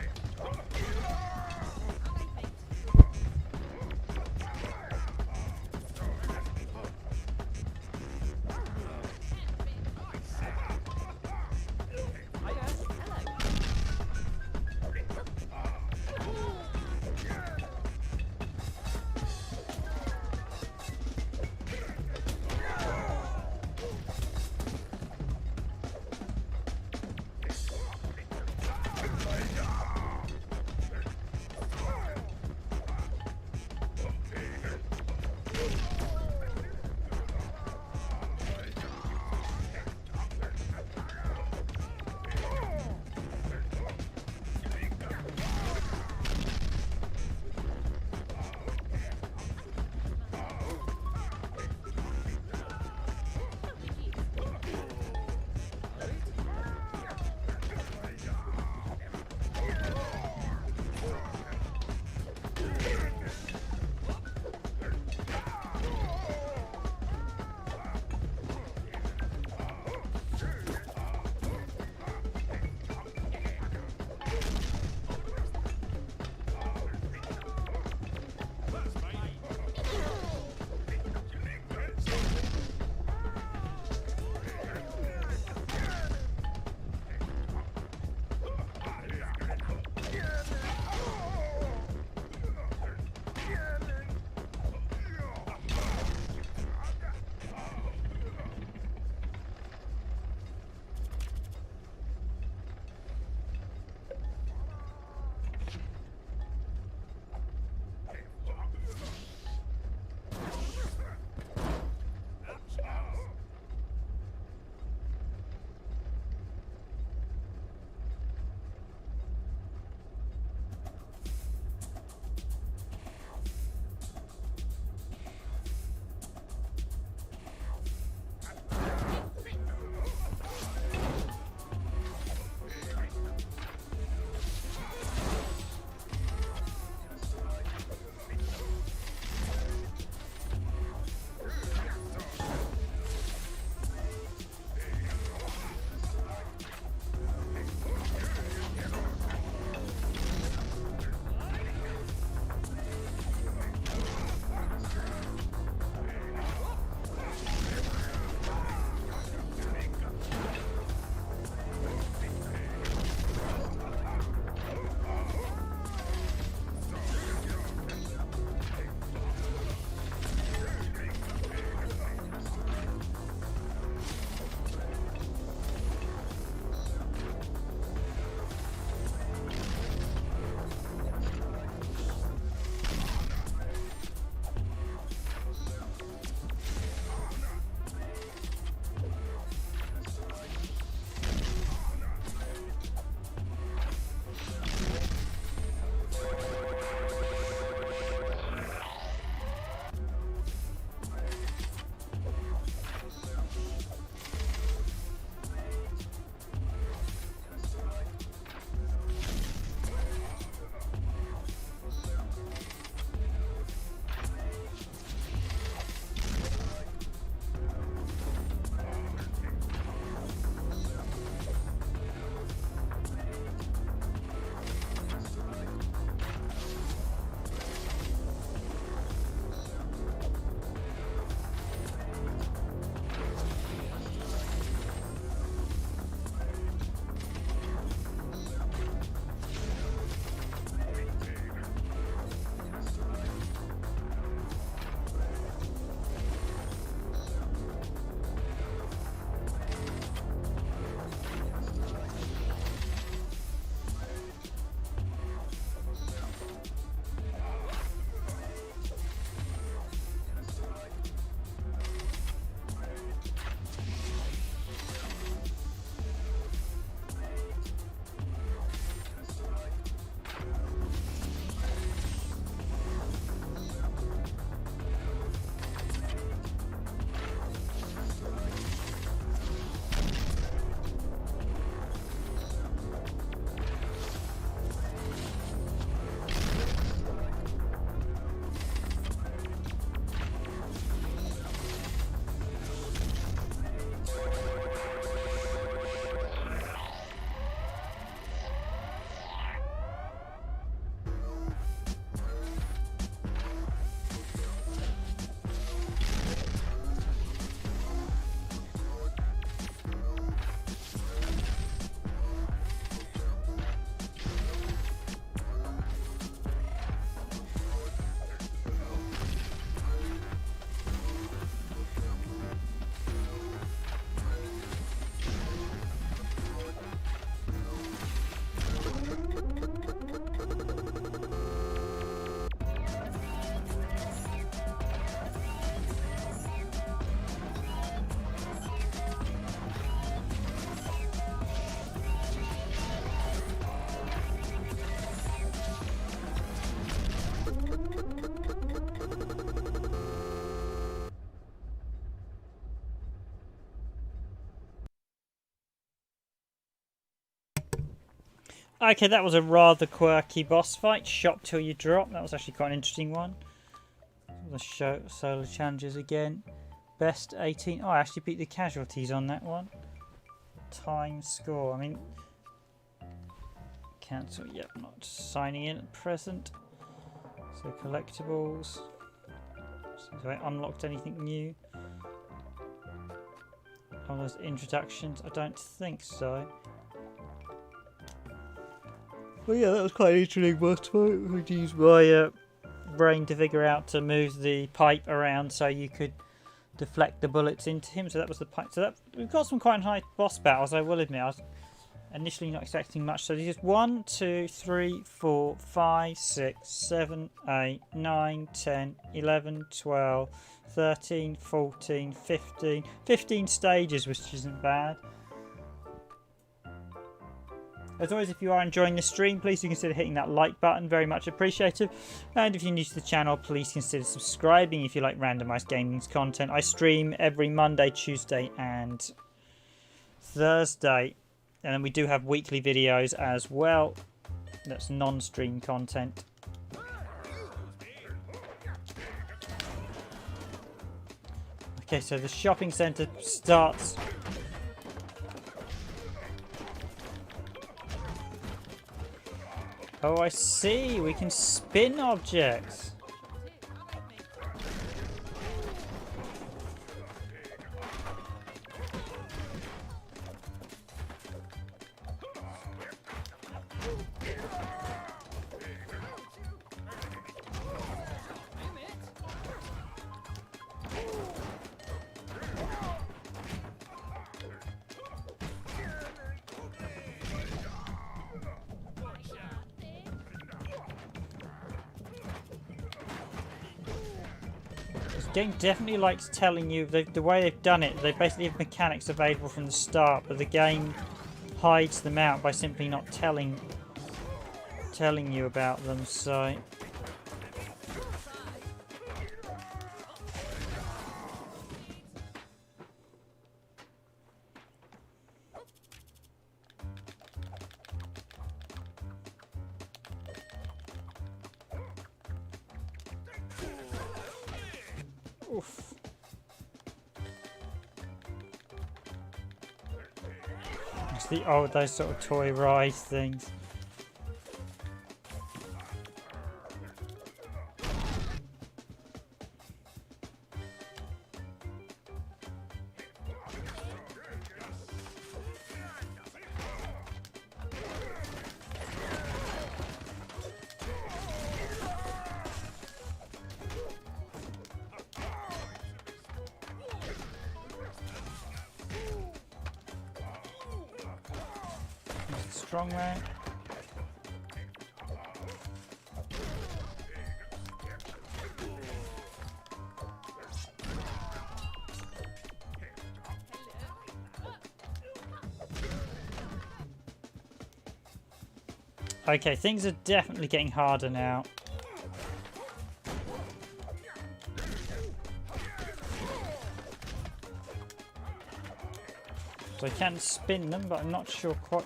Okay, that was a rather quirky boss fight. Shop till you drop. That was actually quite an interesting one. The show solo challenges again. Best 18. Oh, I actually beat the casualties on that one. Time score. I mean, cancel. Yep, not signing in at present. So collectibles. Have I unlocked anything new? Oh, those introductions. I don't think so. Well, yeah, that was quite an interesting boss fight. I would use my brain to figure out to move the pipe around so you could deflect the bullets into him. So that was the pipe. So that we've got some quite high boss battles, I will admit. I was initially not expecting much. So this is 1, 2, 3, 4, 5, 6, 7, 8, 9, 10, 11, 12, 13, 14, 15. 15 stages, which isn't bad. As always, if you are enjoying the stream, please do consider hitting that like button, very much appreciated. And if you're new to the channel, please consider subscribing if you like randomised gaming content. I stream every Monday, Tuesday and Thursday. And then we do have weekly videos as well. That's non-stream content. Okay, so the shopping centre starts... Oh, I see. We can spin objects. The game definitely likes telling you, the way they've done it, they basically have mechanics available from the start, but the game hides them out by simply not telling you about them, so... Oof. It's the old, those sort of toy ride things. Strong man. Okay, things are definitely getting harder now. So I can spin them, but I'm not sure quite.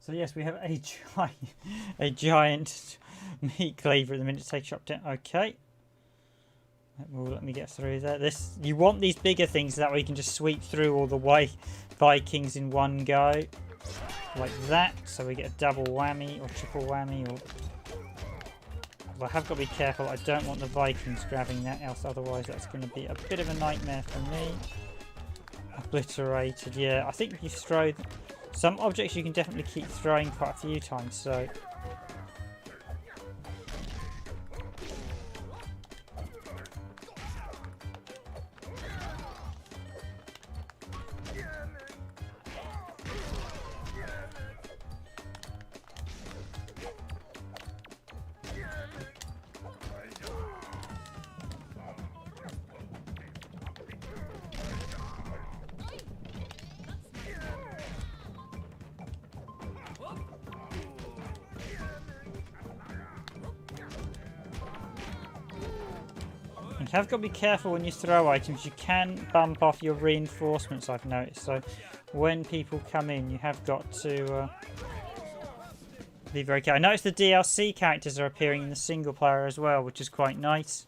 So yes, we have a giant meat cleaver at the minute to take chop down. Okay. That will let me get through there. You want these bigger things, that way you can just sweep through all the Vikings in one go. Like that. So we get a double whammy or triple whammy. Or I have got to be careful. I don't want the Vikings grabbing that, else otherwise that's going to be a bit of a nightmare for me. Obliterated. Yeah, I think if you throw some objects, you can definitely keep throwing quite a few times. So. You have got to be careful when you throw items. You can bump off your reinforcements, I've noticed. So when people come in, you have got to be very careful. I noticed the DLC characters are appearing in the single player as well, which is quite nice.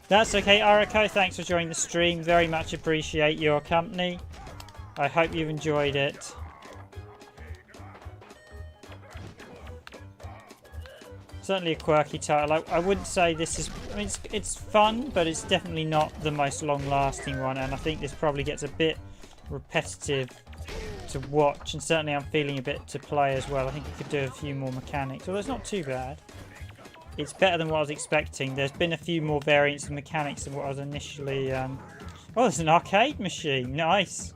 That's okay, Ariko. Thanks for joining the stream. Very much appreciate your company. I hope you've enjoyed it. Certainly a quirky title. I wouldn't say this is... I mean, it's fun, but it's definitely not the most long-lasting one. And I think this probably gets a bit repetitive to watch. And certainly I'm feeling a bit to play as well. I think it could do a few more mechanics. Although it's not too bad. It's better than what I was expecting. There's been a few more variants and mechanics than what I was initially... Oh, there's an arcade machine. Nice.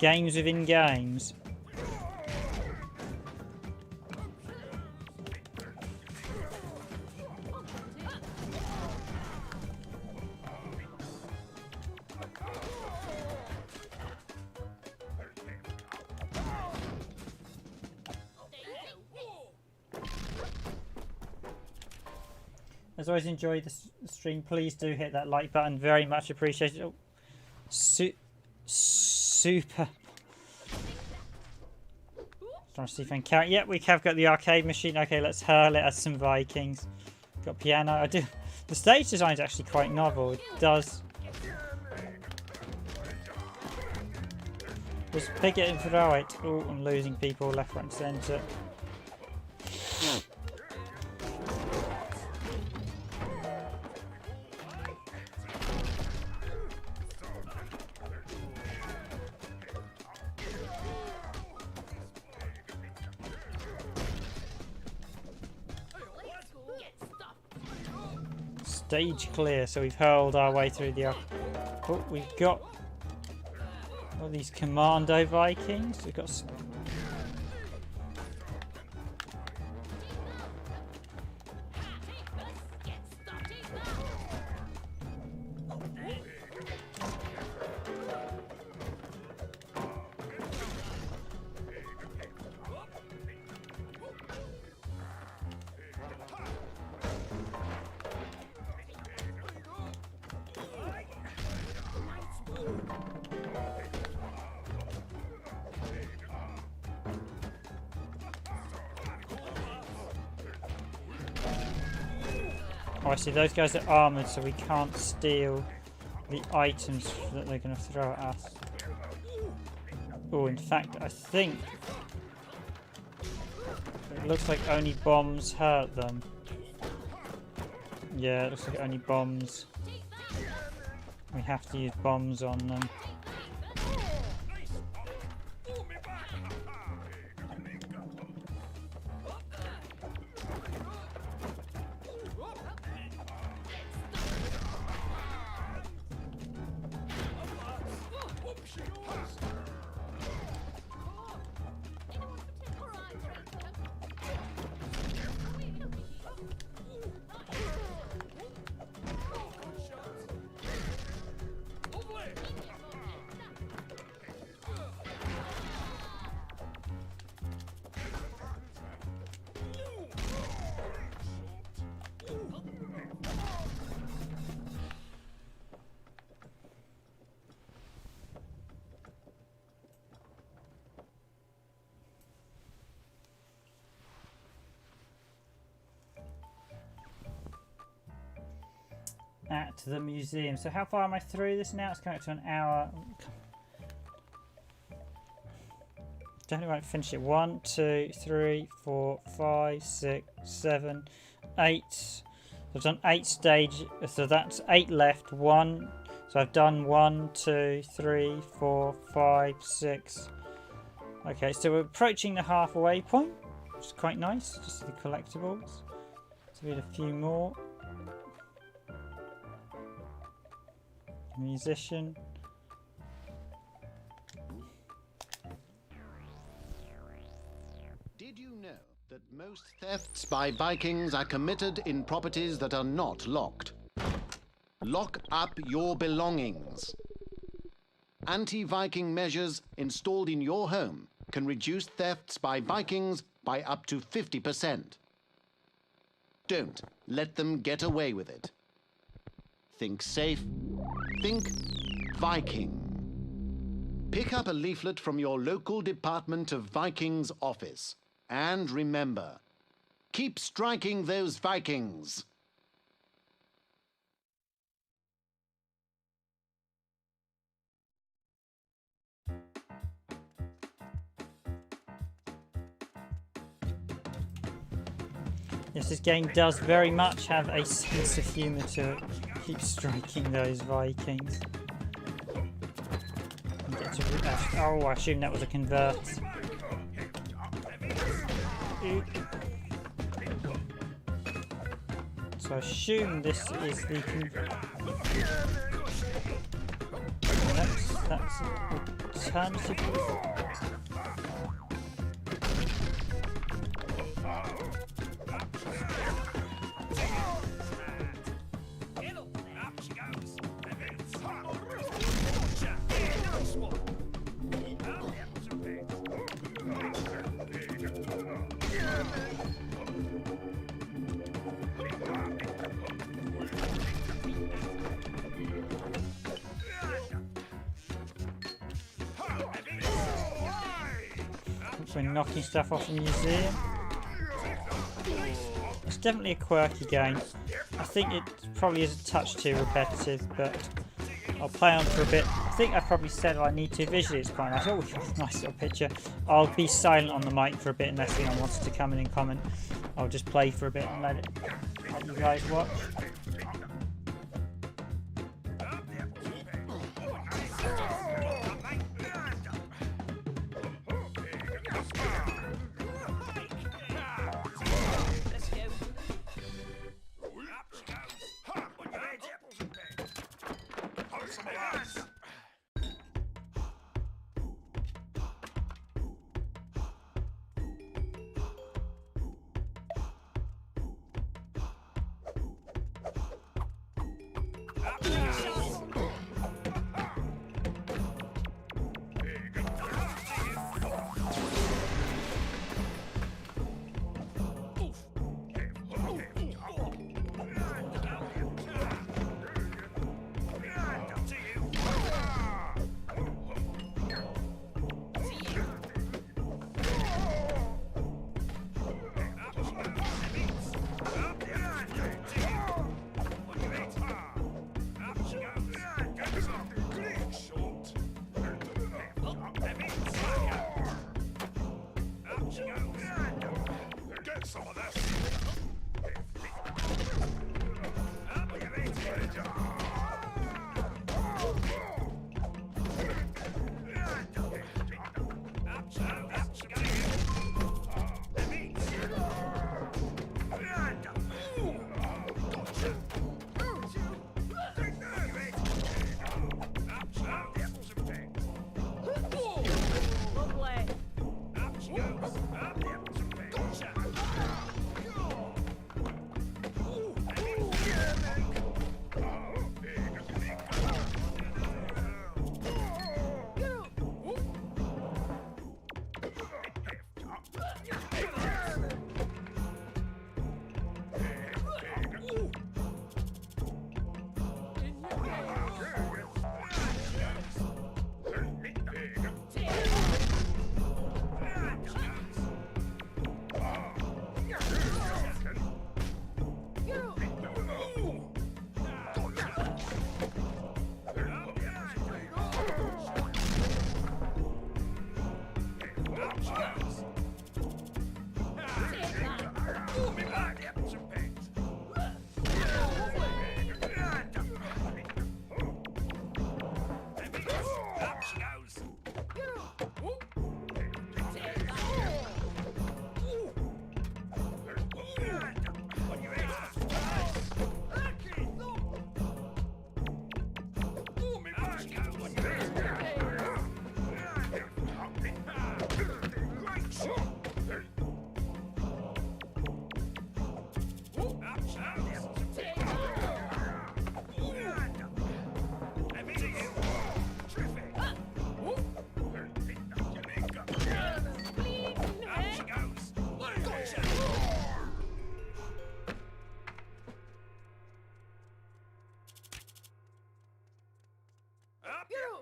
Games within games. As always, enjoy the stream. Please do hit that like button. Very much appreciated. Oh, super. Trying to see if I can carry. Yep, we have got the arcade machine. Okay, let's hurl it at some Vikings. Got piano. I do. The stage design is actually quite novel. It does. Just pick it and throw it. Oh, I'm losing people left, right, and centre. Stage clear, so we've hurled our way through the... Oh, we've got all these commando Vikings. We've got... Oh, I see. Those guys are armoured, so we can't steal the items that they're going to throw at us. Oh, in fact, I think it looks like only bombs hurt them. Yeah, it looks like only bombs. We have to use bombs on them. at the museum. So how far am I through this now? It's coming up to an hour. Definitely won't finish it. 1, 2, 3, 4, 5, 6, 7, 8. So I've done 8 stages. So that's 8 left. 1. So I've done 1, 2, 3, 4, 5, 6. Okay, so we're approaching the halfway point, which is quite nice. Just the collectibles. So we need a few more. Musician. Did you know that most thefts by Vikings are committed in properties that are not locked? Lock up your belongings. Anti-Viking measures installed in your home can reduce thefts by Vikings by up to 50%. Don't let them get away with it. Think safe. Think Viking. Pick up a leaflet from your local Department of Vikings office. And remember, keep striking those Vikings. Yes, this game does very much have a sense of humour to it. Keep striking those Vikings. Oh, I assume that was a convert. So I assume this is the that's alternative. We're knocking stuff off the museum. It's definitely a quirky game. I think it probably is a touch too repetitive, but I'll play on for a bit. I think I probably said I need to. Visually it's quite nice. Oh, nice little picture. I'll be silent on the mic for a bit unless anyone wants to come in and comment. I'll just play for a bit and let you guys watch.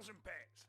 Some pets.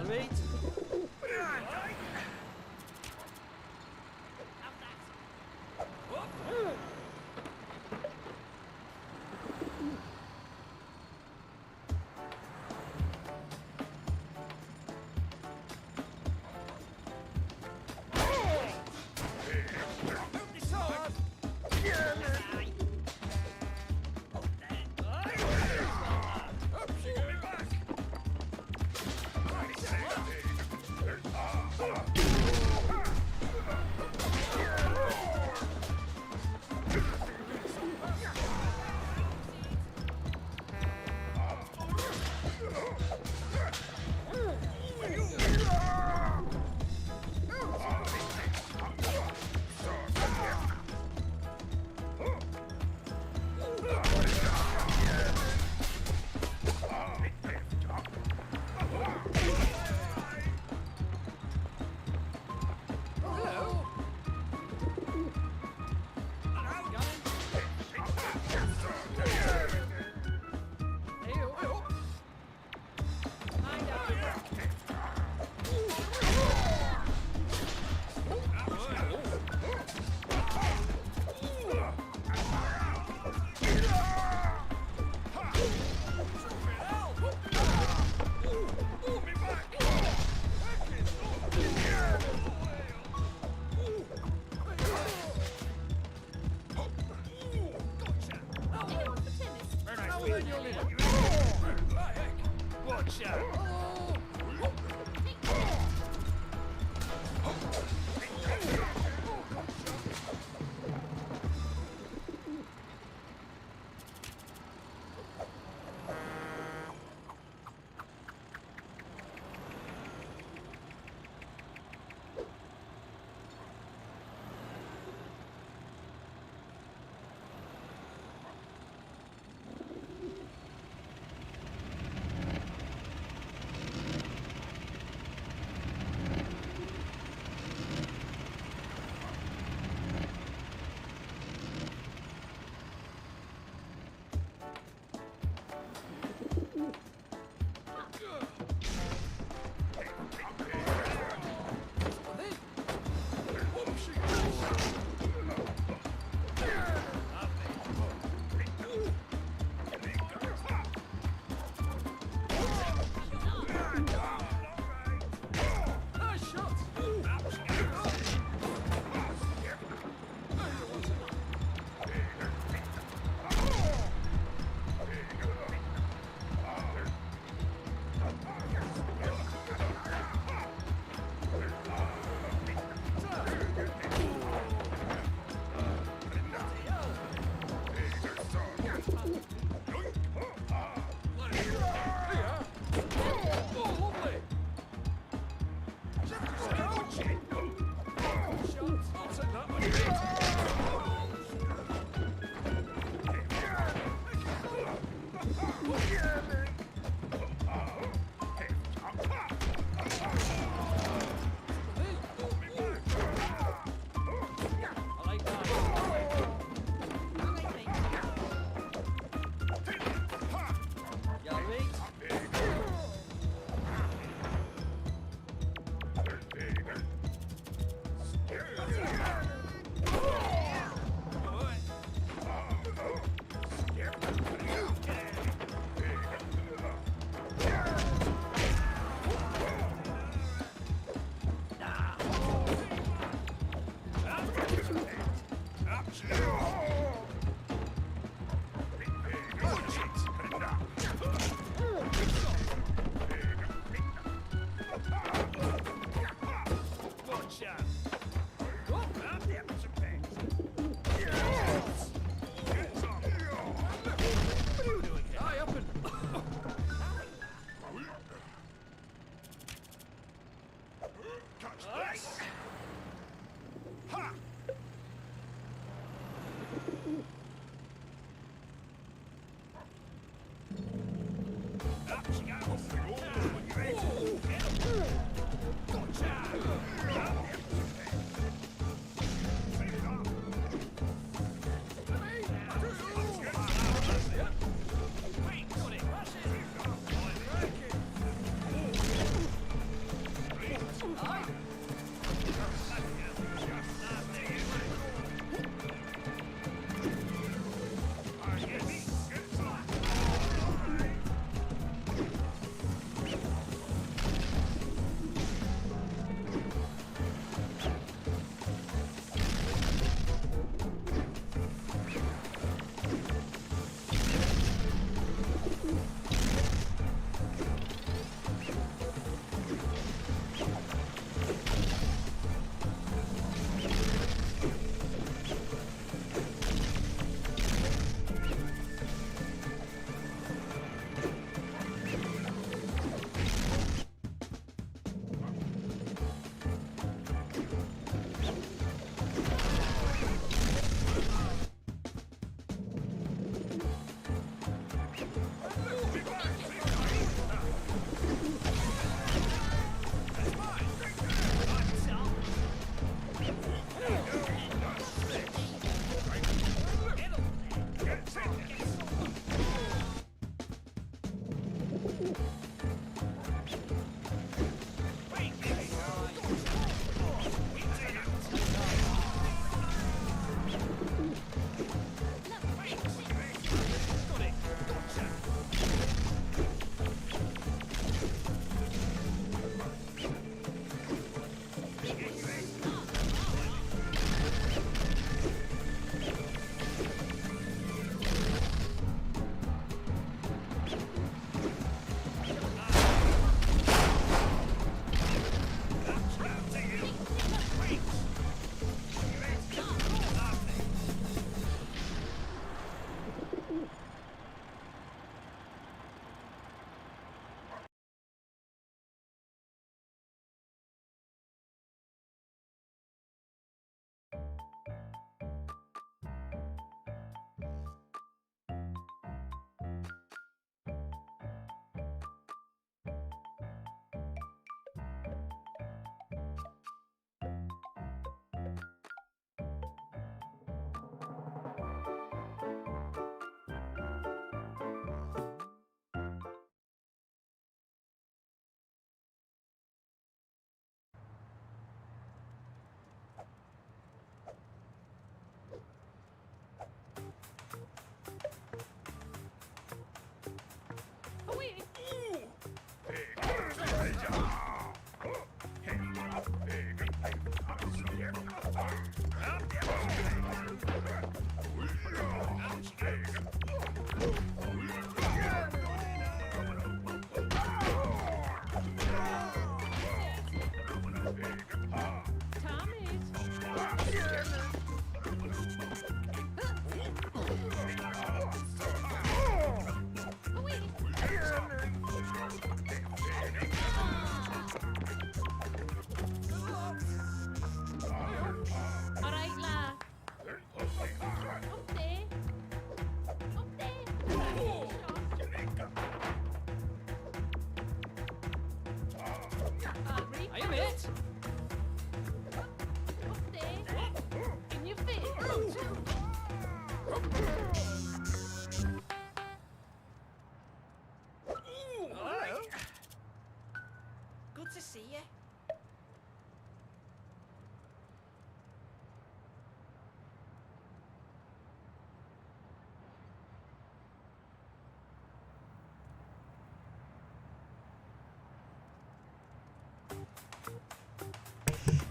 All right.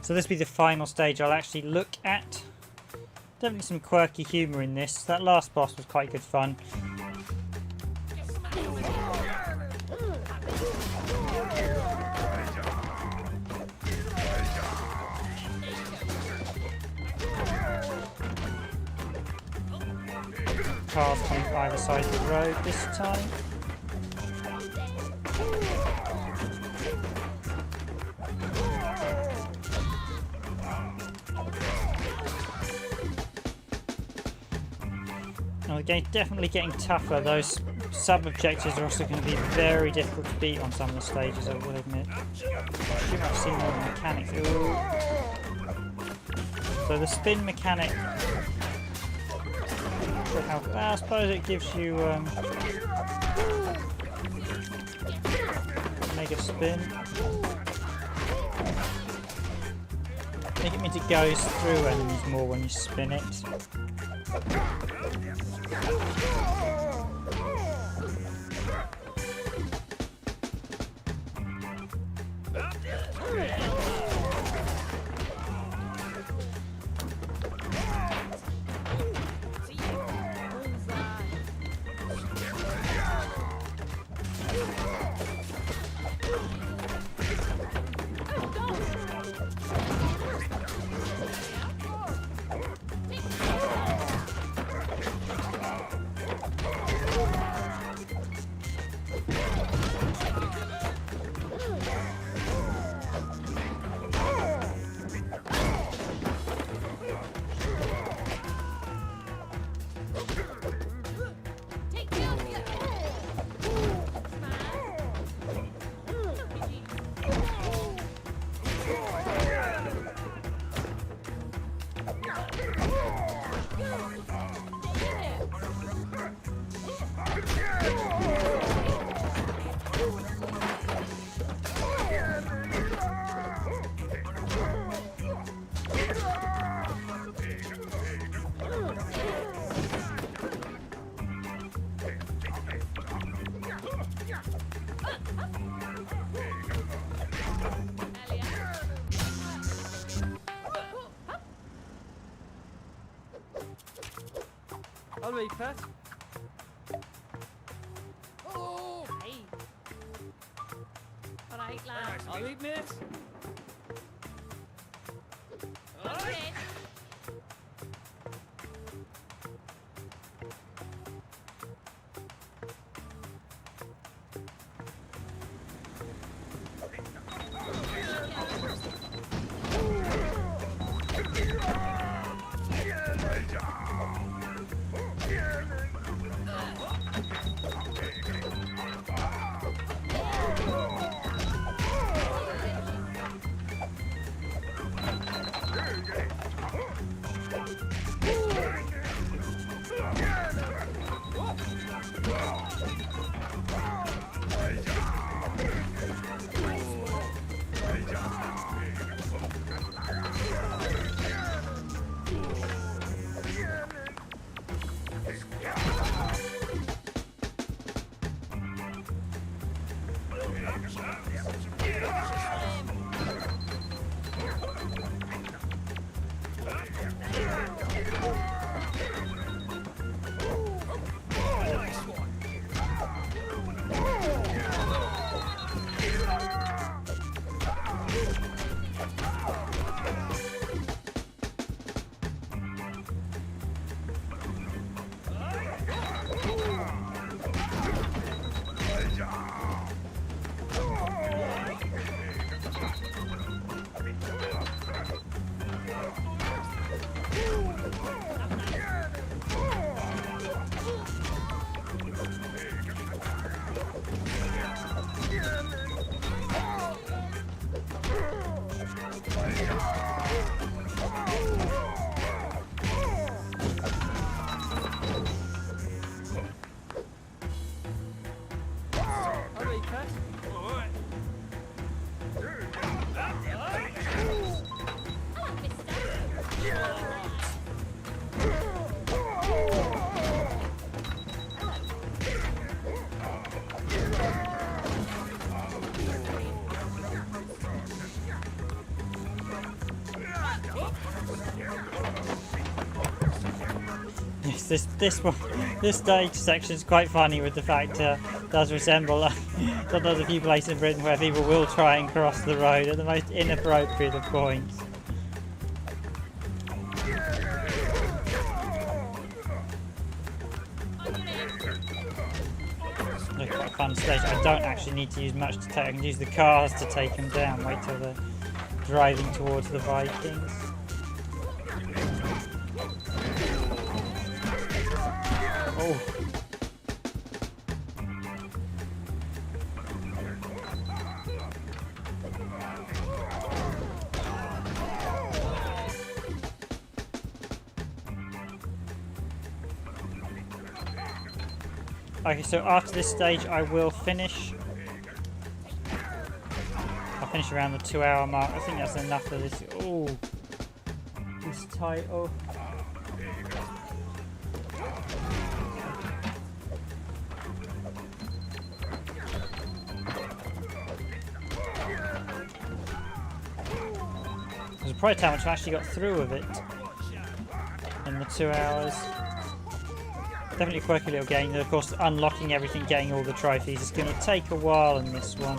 So this will be the final stage I'll actually look at. Definitely some quirky humour in this. That last boss was quite good fun. Cars coming from either side of the road this time. Now the game's definitely getting tougher. Those sub-objectives are also going to be very difficult to beat on some of the stages, I will admit. Too much seen more mechanics. Ooh. So the spin mechanic, I suppose it gives you mega spin. I think it means it goes through enemies more when you spin it. I'll read, Pat. Oh, hey. All right, lad. I'll read, mate. Okay. This stage section is quite funny with the fact it does resemble there's a few places in Britain where people will try and cross the road at the most inappropriate of points. Look, quite a fun stage. I don't actually need to use much to take. I can use the cars to take them down. Wait till they're driving towards the Vikings. Oh. Okay, so after this stage I will finish. I'll finish around the 2-hour mark. I think that's enough of this. Oh, this title. I was surprised how much I actually got through of it in the 2 hours. Definitely a quirky little game. Of course, unlocking everything, getting all the trophies is going to take a while in this one.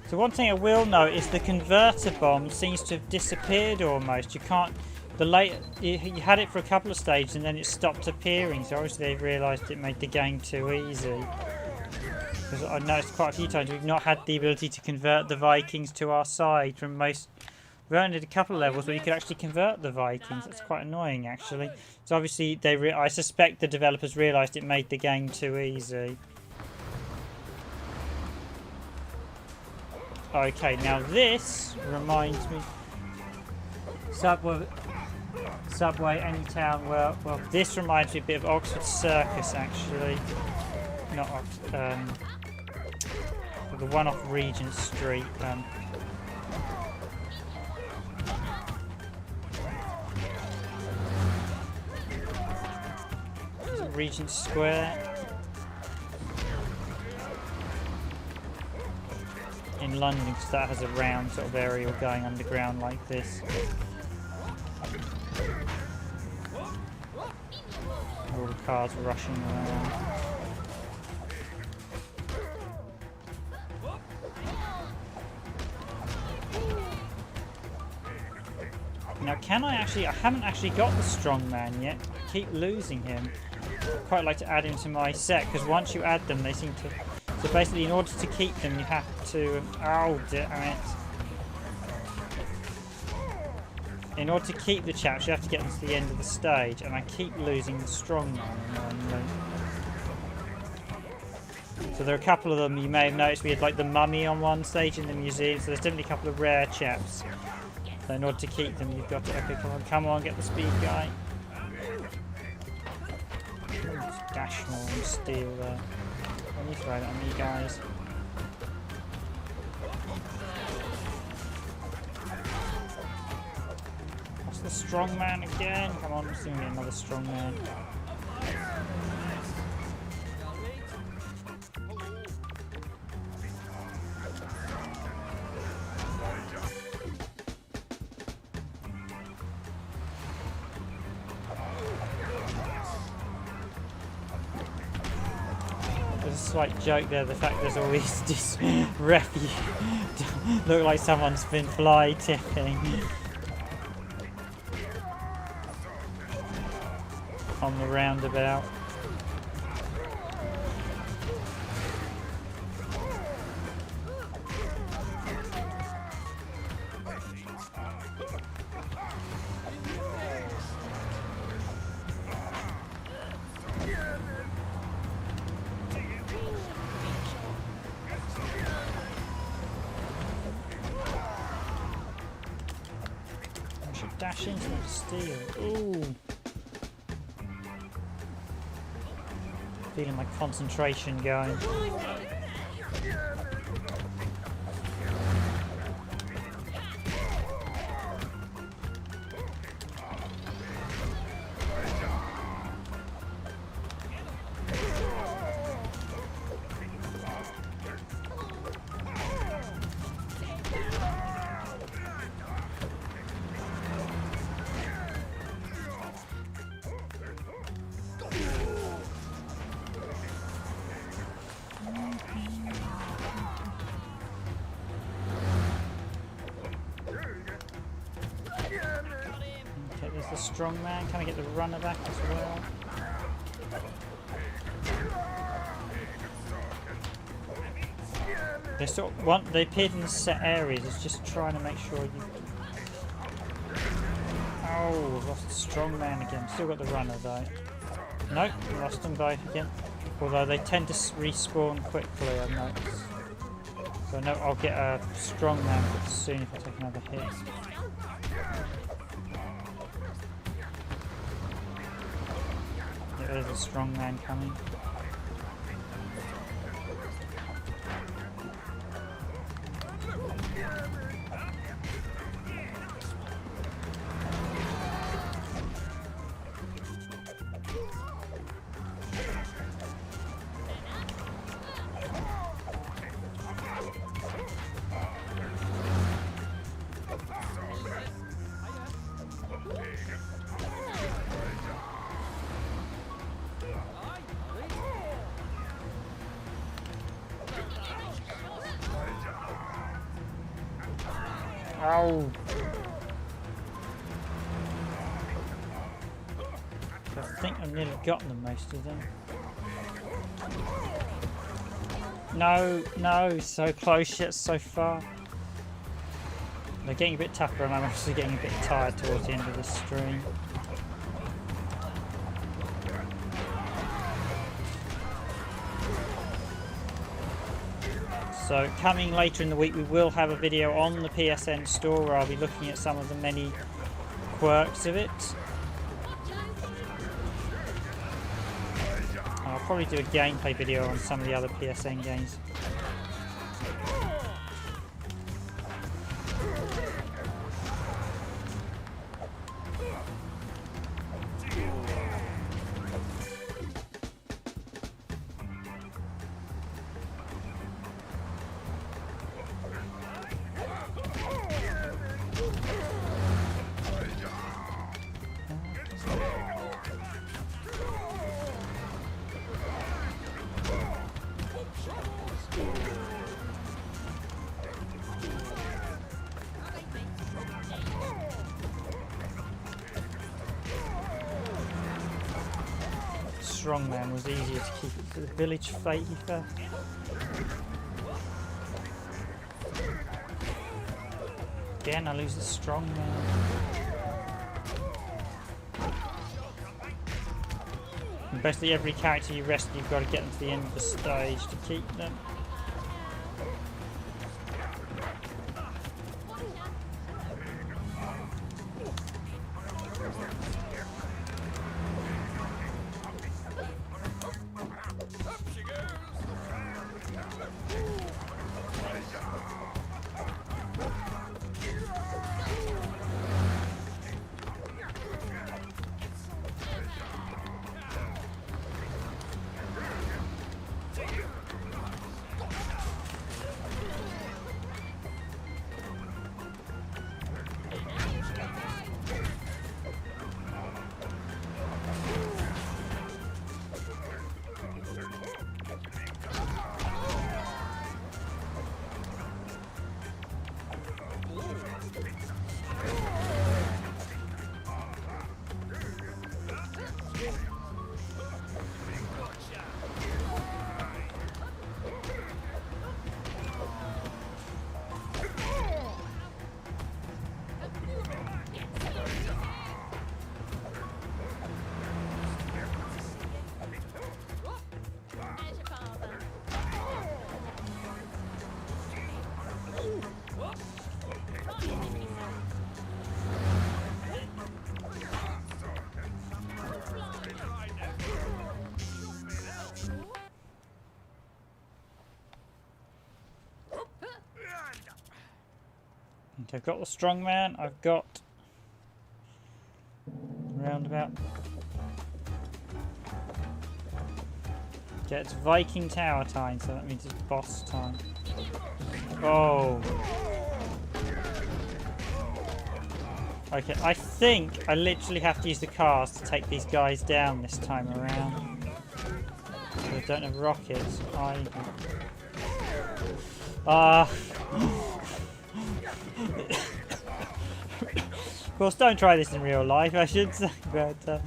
So one thing I will note is the converter bomb seems to have disappeared almost. You can't. You had it for a couple of stages and then it stopped appearing. So obviously they've realised it made the game too easy. Because I noticed quite a few times we've not had the ability to convert the Vikings to our side from most. We only did a couple of levels where you could actually convert the Vikings. That's quite annoying actually. So obviously I suspect the developers realised it made the game too easy. Okay, now this reminds me. Subway, Anytown. Well, this reminds me a bit of Oxford Circus, actually. Not Oxford. The one off Regent Street. Is it Regent Square? In London, because that has a round sort of area going underground like this. All the cars rushing around. Now, can I actually... I haven't actually got the strongman yet. I keep losing him. I'd quite like to add him to my set, because once you add them, they seem to... So basically, in order to keep them, you have to... Oh, damn it. In order to keep the chaps, you have to get them to the end of the stage, and I keep losing the strongman. So there are a couple of them you may have noticed. We had like the mummy on one stage in the museum, so there's definitely a couple of rare chaps. So in order to keep them, you've got to... Okay, come on, get the speed guy. Just dash more and steal there. When you throw it on me, guys. What's the strongman again? Come on, let's see if we can get another strongman. Slight joke there, the fact there's all these refuge look like someone's been fly tipping on the roundabout. Dash into them to steal. Ooh. Feeling my concentration going. The strong man. Can I get the runner back as well? They sort of want, they appeared in the set areas. It's just trying to make sure you. Oh, we've lost the strong man again. Still got the runner though. Nope, lost them both again. Although they tend to respawn quickly, I've noticed. So no, I'll get a strong man soon if I take another hit. There's a strong man coming. Ow! I think I've nearly gotten them, most of them. No, no, so close yet so far. They're getting a bit tougher and I'm actually getting a bit tired towards the end of the stream. So coming later in the week, we will have a video on the PSN store where I'll be looking at some of the many quirks of it. I'll probably do a gameplay video on some of the other PSN games. Strongman was easier to keep it for the village favour. Again, I lose the strongman. And basically every character you rescue, you've got to get them to the end of the stage to keep them. Okay, I've got the strongman, I've got roundabout. Okay, it's Viking Tower time, so that means it's boss time. Oh. Okay, I think I literally have to use the cars to take these guys down this time around. So I don't have rockets either. Of course, don't try this in real life, I should say, but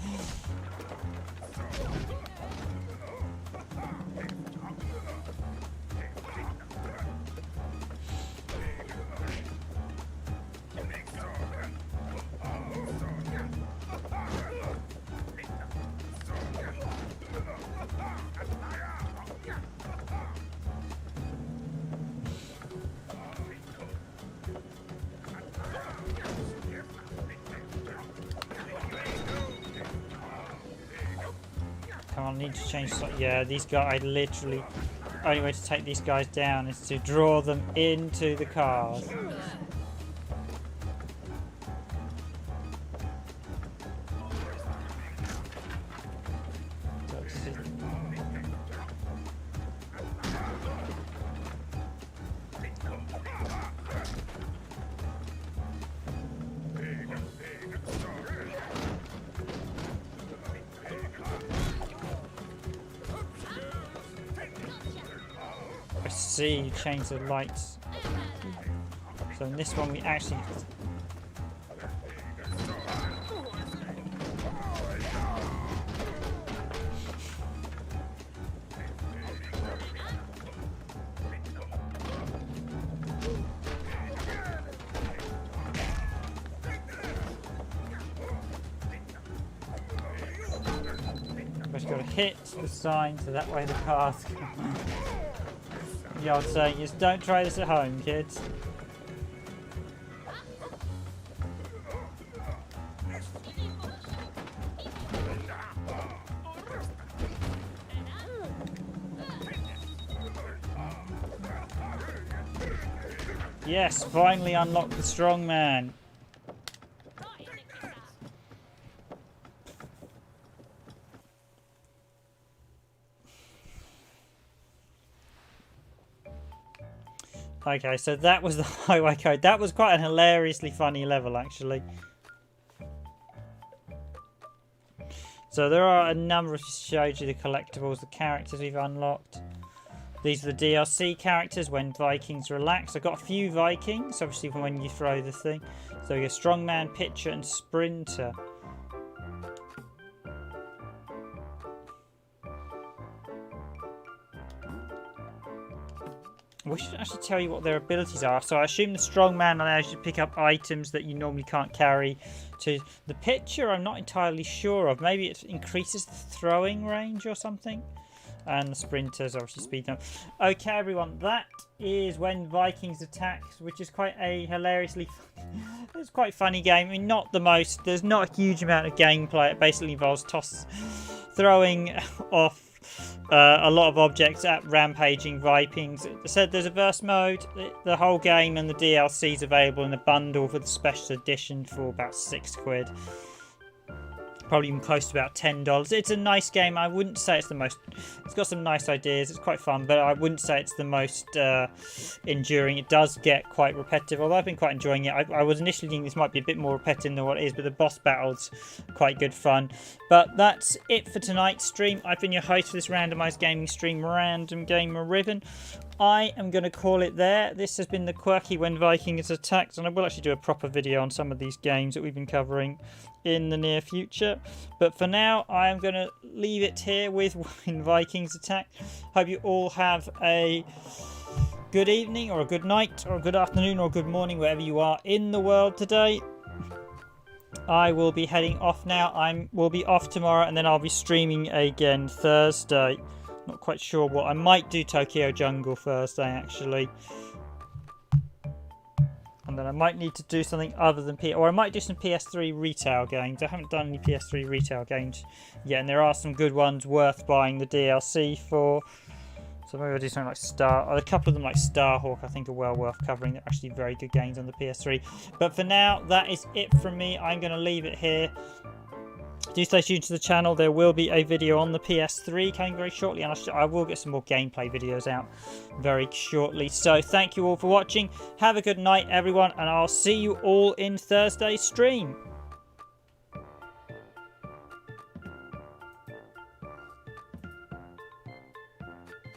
I need to change. Yeah, these guys. I literally. Only way to take these guys down is to draw them into the cars. See, you change the lights. So in this one we actually just got to hit the sign so that way the cars come. The old saying is, don't try this at home, kids. Yes, finally unlock the strong man. Okay, so that was the highway code. That was quite an hilariously funny level, actually. So there are a number of, showed you the collectibles, the characters we've unlocked. These are the DLC characters when Vikings relax. I've got a few Vikings, obviously, from when you throw the thing. So you get Strongman, Pitcher, and Sprinter. We should actually tell you what their abilities are. So I assume the Strongman allows you to pick up items that you normally can't carry. To the Pitcher, I'm not entirely sure of. Maybe it increases the throwing range or something. And the Sprinters obviously speed up. Okay, everyone, that is when Vikings attacks, which is quite a hilariously it's quite funny game. I mean, not the most. There's not a huge amount of gameplay. It basically involves throwing off a lot of objects at rampaging Vikings. It said there's a burst mode. The whole game and the DLC is available in a bundle for the special edition for about £6. Probably even close to about $10. It's a nice game. I wouldn't say it's the most... It's got some nice ideas. It's quite fun, but I wouldn't say it's the most enduring. It does get quite repetitive, although I've been quite enjoying it. I was initially thinking this might be a bit more repetitive than what it is, but the boss battles are quite good fun. But that's it for tonight's stream. I've been your host for this randomised gaming stream, Random Gamer Riven. I am going to call it there. This has been the quirky When Viking is Attacked, and I will actually do a proper video on some of these games that we've been covering in the near future. But for now, I am going to leave it here with When Vikings Attack. Hope you all have a good evening, or a good night, or a good afternoon, or a good morning, wherever you are in the world today. I will be heading off now. Will be off tomorrow, and then I'll be streaming again Thursday. Not quite sure what. I might do Tokyo Jungle Thursday, actually. And then I might need to do something other than or I might do some PS3 retail games. I haven't done any PS3 retail games yet, and there are some good ones worth buying the DLC for. So maybe I'll do something like a couple of them like Starhawk, I think are well worth covering. They're actually very good games on the PS3. But for now, that is it from me. I'm going to leave it here. Do stay tuned to the channel. There will be a video on the PS3 coming very shortly, and I will get some more gameplay videos out very shortly. So thank you all for watching. Have a good night, everyone, and I'll see you all in Thursday's stream.